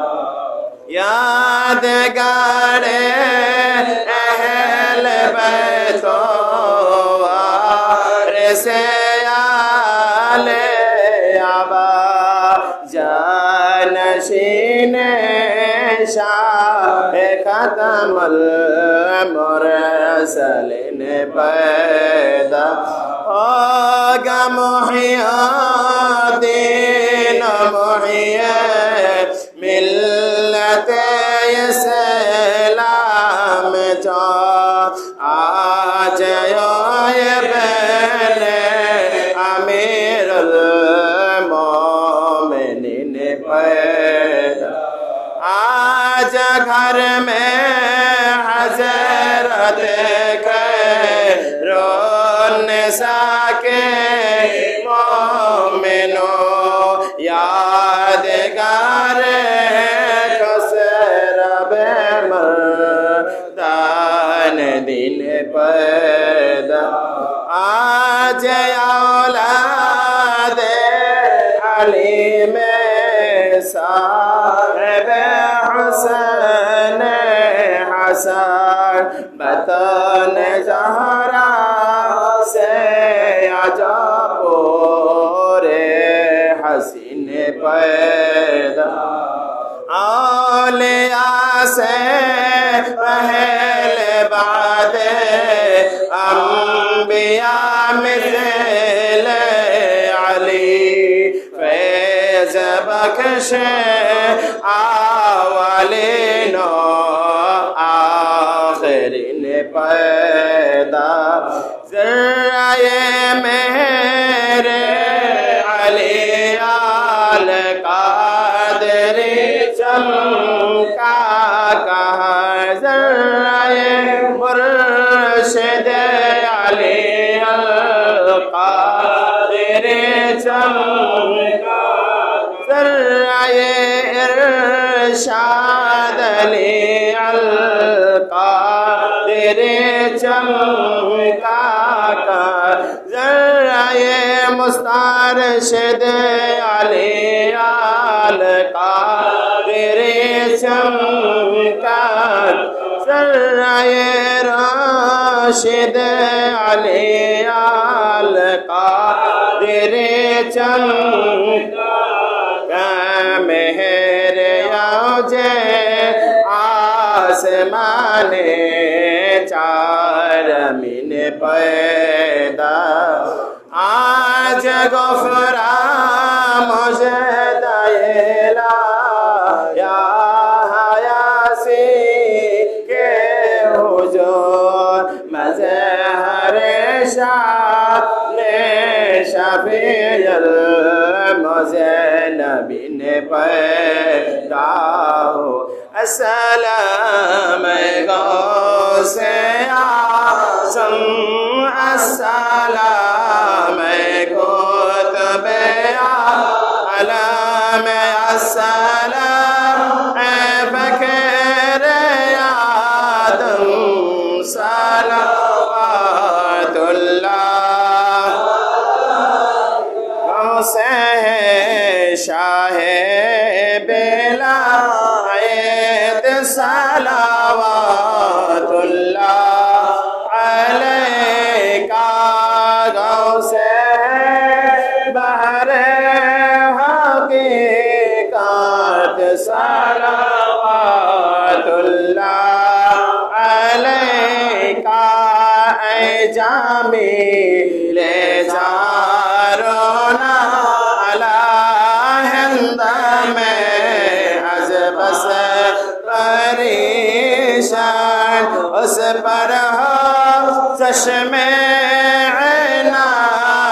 यादगार अहल बैतो से आले आबा जानशीन शाह खतमुल मुरसलीन पैदा होगा मुहिउद्दीन मुहिया मिल्लत इस्लाम जो आज ये बने अमीरुल मोमिनीन पैदा आज घर में हज़रत खैरुन साके मोमिनो यादगार दिन पैदा آج اولاد علی میں صاحب حسین حسن بطن زہرا سے آجا پورے حسین پیدا اولیاء سے پہلے بعد انبیاء مثل علی فیض بخش اولین و آخرین پیدا ذرائع میرے علی آل قادری چمکا کہا ذرائع مرشد علی القادری چمکا ذرائع ارشاد علی القادری چمکا ذرائع مسترشد علی القادری چمکا ذرائع راشد علی القادری چمکا مہر یوجے آسمان چار من پیدا آج غفرا مجھے دیلا یا حیاسی کے حضور مظہر شان شفیع المذنبین پیدا ہو السلام غوث اعظم السلام قطب عالم السلام فخر آدم صلوات اللہ غوث شاہ بلایت صلوات اللہ علیکہ غوث بحر حقیقت صلوات اللہ علیکہ اے جامیل زارونا علی ہند میں از بس پریشان اس پر ہو چشم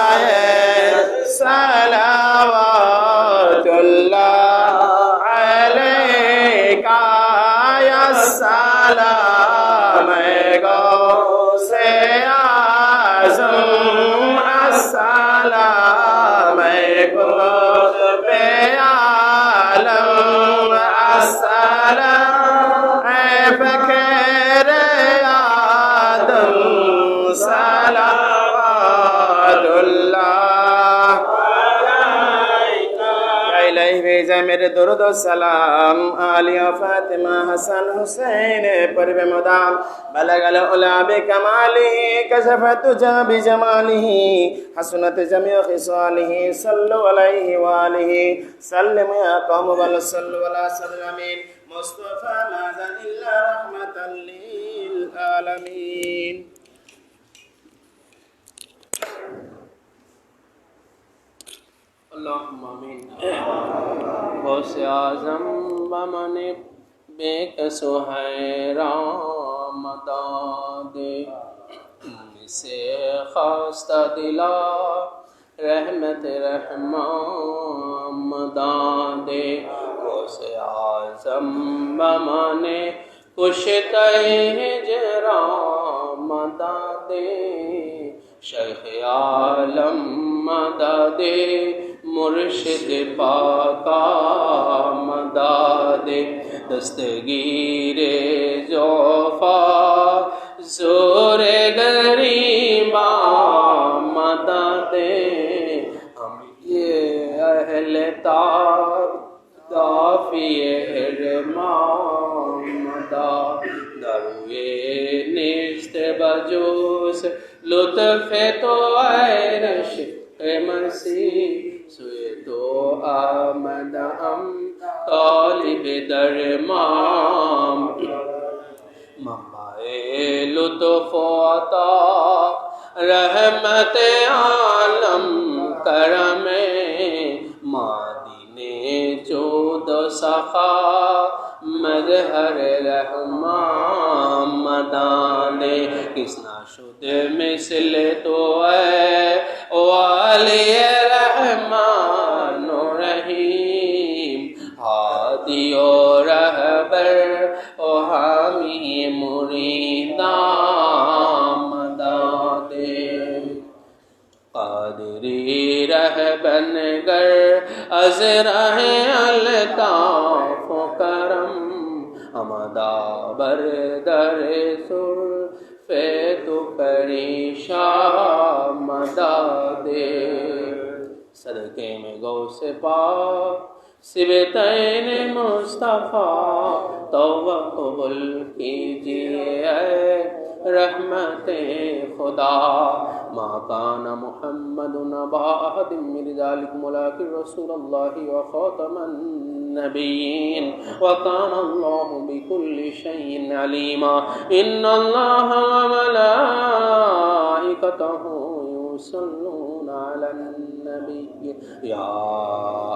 عنایت صلوات اللہ علیکہ یا سلام غوث اعظم السلام قطب عالم السلام فخر آدم صلوات اللہ الہی بھیجا میرے درود و سلام علی و فاطمہ حسن حسین پر بمدام بلغ العلا بکمالہ کشفت جا بجمالہ حسنت جمیع خصالہ صلو علیہ وآلہ سلم یا قوم بل صلو علی صدر امین مصطفی ماذا الا رحمتا للعالمین اللہم آمین غوث اعظم بمن بیک سہیرام مداد سے خواستہ دلا رحمت رحمان مداد غوث اعظم بمن کشتہ ہجران مداد شیخ عالم مداد مرشد پاکا مداد دستگیر زوفا زور غریباں جوش لطف تو عرش مسیح سوئے تو آمد ہم طالب درمام منبع لطف و عطا رحمت عالم کرم مادین جود و سخا مظہر رحمان مدان کس نہ شد مثل تو اے والی رحمان و رحیم ہادی و رہبر و حامی مریدان مداد قادری رہبن گر از راہ الطاف و کرم امدا بردر سر تو پریشان مداد صدقے میں غوث پاک سبتین مصطفیٰ توبہ قبول کیجیے اے رحمت خدا ما کان محمد نبا احد من رجالکم ولکن رسول اللہ وخاتم النبیین وکان اللہ بکل شیء علیما ان اللہ وملائکتہ یصلون علی النبی یا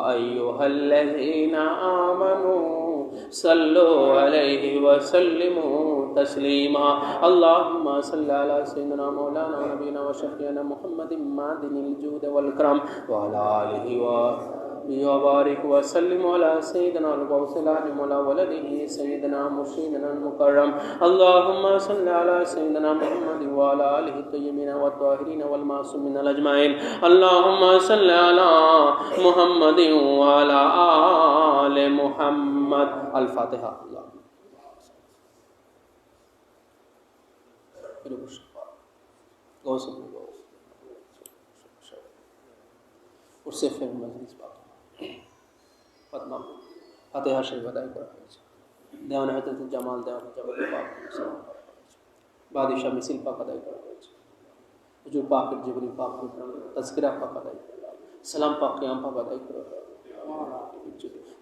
ایہا الذین آمنوا صلوا علیہ وسلموا تسلیما اللہم صلی علی سیدنا مولانا نبینا وشفیعنا محمد معدن الجود والکرم وعلی آلہ وبارک وسلم علی سیدنا الغوث العظیم وعلی ولدہ سیدنا مرشدنا المکرم اللہم صلی علی سیدنا محمد وعلی آلہ الطیبین والطاہرین والمعصومین اجمعین اللہم صلی علی محمد وعلی آل محمد الفاتحہ اس سے پھر مجلس بات فتمہ فاتحہ شریف ادائی کرا دیوان حضرت جمال دیوان جبل پاک بادشاہ مثل پاک ادائی کرا حضور پاک جبری پاک تذکرہ پاک ادائی کرا سلام پاک قیام پاک ادائی کرا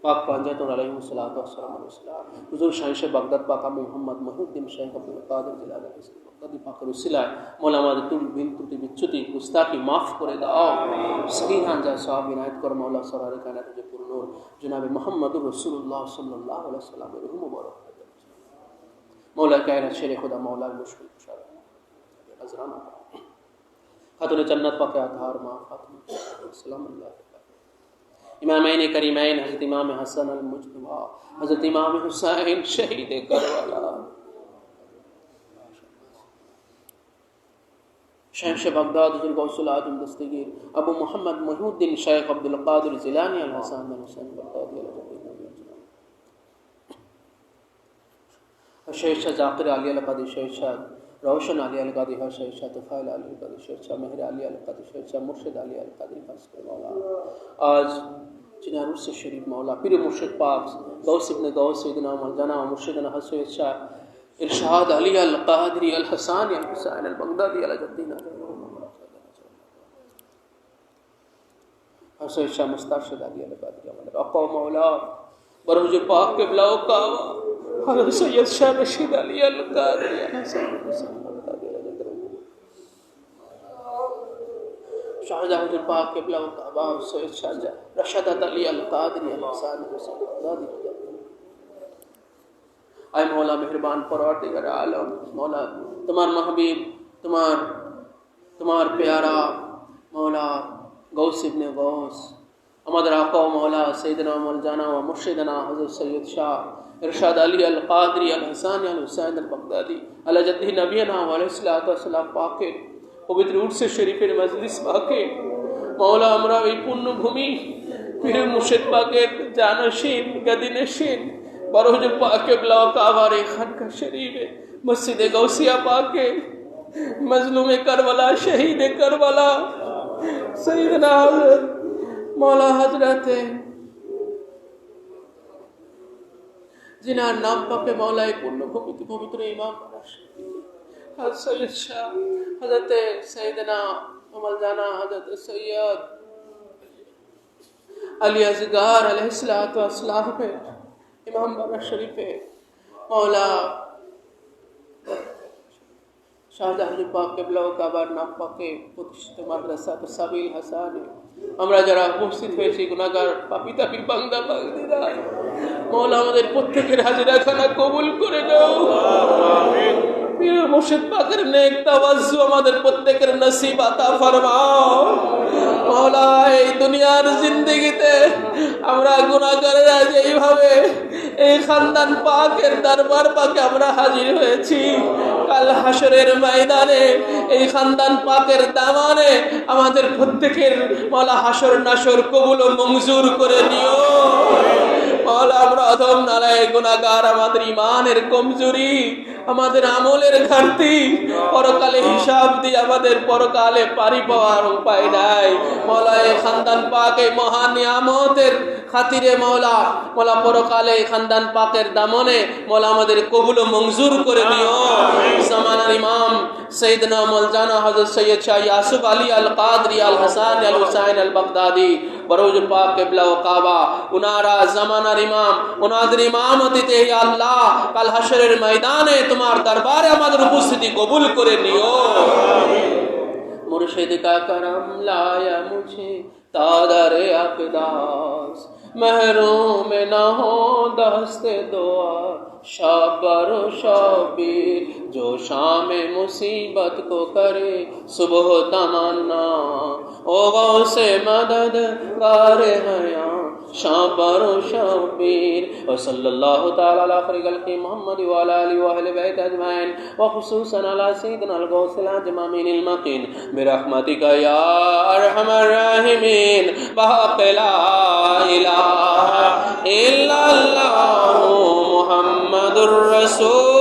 پاک پانجت اور علیہ الصلوۃ والسلام علیہ حضور شاہنشاہ بغداد پاک محمد محی الدین شیخ عبد القادر جیلانی بغدادی پاک رسولہ مولا مادر تل بن ترتی بچتی گستاخی معاف کرے دعا صحیح ہنجا صاحب عنایت کر مولا سرار کائنات جو پر نور جناب محمد رسول اللہ صلی اللہ علیہ وسلم روح مبارک مولا کائنات شیر خدا مولا المشکل مشارک حضرانہ خاتون جنت پاک اطہار ماں فاطمہ سلام اللہ امامین کریمین حضرت امام حسن المجتبی حضرت امام حسین شہید کربلا شہنشاہ بغداد حضور غوث العظم دستگیر ابو محمد محی الدین شیخ عبد القادر جیلانی الحسن بن حسین بغدادی شہنشاہ ذاکر علی القادری شہنشاہ روشن علی القادری شہنشاہ طفیل علی القادری شہنشاہ مہر علی القادری شہنشاہ مرشد علی القادری فاسق مولا آج جنہیں عروس شریف مولا پیر مرشد پاک غوث ابن غوث سیدنا مولانا مرشدنا حسین شاہ ارشاد علی القادری الحسانی الحسین البغدادی علی جدینا حسین شاہ مسترشد علی القادری اقوام مولا برحضور پاک کے بلاؤ کعوہ حضرت سید شاہ رشید علی القادری الحسین البغدادی علی جدینا شاہجہاں حضور پاک کے بلاؤ کعبہ سید شاہ رشدت علی القادری الحسین البغدادی اے مولا مہربان پروردگار عالم مولا تمہار محبوب تمہار پیارا مولا غوث ابن غوث امد آقا مولا سیدنا مولانا و مرشدنا حضرت سید شاہ ارشاد علی القادری الحسانی الحسین البغدادی علی جدہ نبینا علیہ الصلوۃ والسلام پاک پوتر روٹ سے شریف مجلس پاک مولا امراوی پن بھومی پیر مرشد پاک جانشین گدینشین بروج پاک بلاو کعبہ خانقاہ شریف مسجد غوثیہ پاک مظلوم کربلا شہید کربلا سیدنا حضرت مولا حضرت جنہاں نام پاک مولا پن بھومی پوتر امام हज़रत सैयद शाह, हज़रत सैयदना मौलाना हज़रत सैयद अली असगर अलैहिस्सलातु वस्सलाम पे इमाम बाबा शरीफ मौला শাহজাহান পাক কেবলা ও কাবার নাম পাকে প্রতিষ্ঠিত মাদ্রাসা তো সাবিল হাসান, আমরা যারা উপস্থিত হয়েছি গুনাহগার পাপী তাপী বান্দা বান্দিরা, মওলা আমাদের প্রত্যেকের হাজিরা খানা কবুল করে নাও। পীর মুর্শিদ পাকের নেক তাওয়াজ্জু আমাদের প্রত্যেকের নসিব আতা ফরমাও। মওলা এই দুনিয়ার জিন্দেগিতে আমরা গুনাহগাররা যেইভাবে এই খানদান পাকের দরবার পাকে আমরা হাজির হয়েছি, কাল হাসরের ময়দানে এই খানদান পাকের দামানে আমাদের প্রত্যেকের মওলা হাসর নাসর কবুল ও মঞ্জুর করে নিও। মওলা আমরা অধম নালায়েক গুনাহগার, আমাদের ঈমানের কমজোরি, আমাদের আমলের ঘাটতি, পরকালে হিসাব দিয়ে আমাদের পরকালে পারি পাওয়ার উপায় নাই। মওলা এই খানদান পাক এই মহান নিয়ামতের খাতিরে মওলা পরকালে খানদান পাকের দামনে মওলা আমাদের কবুল ও মঞ্জুর করে নিও। জামানার ইমাম সৈয়দনা মৌলানা হযরত সৈয়দ শাহ ইয়াসুফ আলী আল কাদরি আল হাসান আল হুসাইন আল বাগদাদি বরৌজ পাক কিবলা ও কাবা, উনারা জামানার ইমাম, উনাদের ইমামতিতে হে আল্লাহ কাল হাসরের ময়দানে তোমার দরবারে আমাদের উপস্থিতি কবুল করে নিও। मुर्शिद का करम लाया मुझे तादरे अक़दास, महरूम न हो दस्ते दुआ शाबर शाबीर, जो शाम मुसीबत को करे सुबह तमन्ना, ओ गौसे मदद गारे हया शाबर शाबीर। व सल्लल्लाहु तआला अला खैरिल खल्क़ि मुहम्मद व अला आलिहि व अहलि बैत अजमाइन व खुसूसन अला सय्यिदिना अल गौसिल अजमामीनिल मकीन बिरहमतिका या अरहमर राहिमीन। बहक़ ला इलाहा इल्लल्लाहु मुहम्मदुर रसूल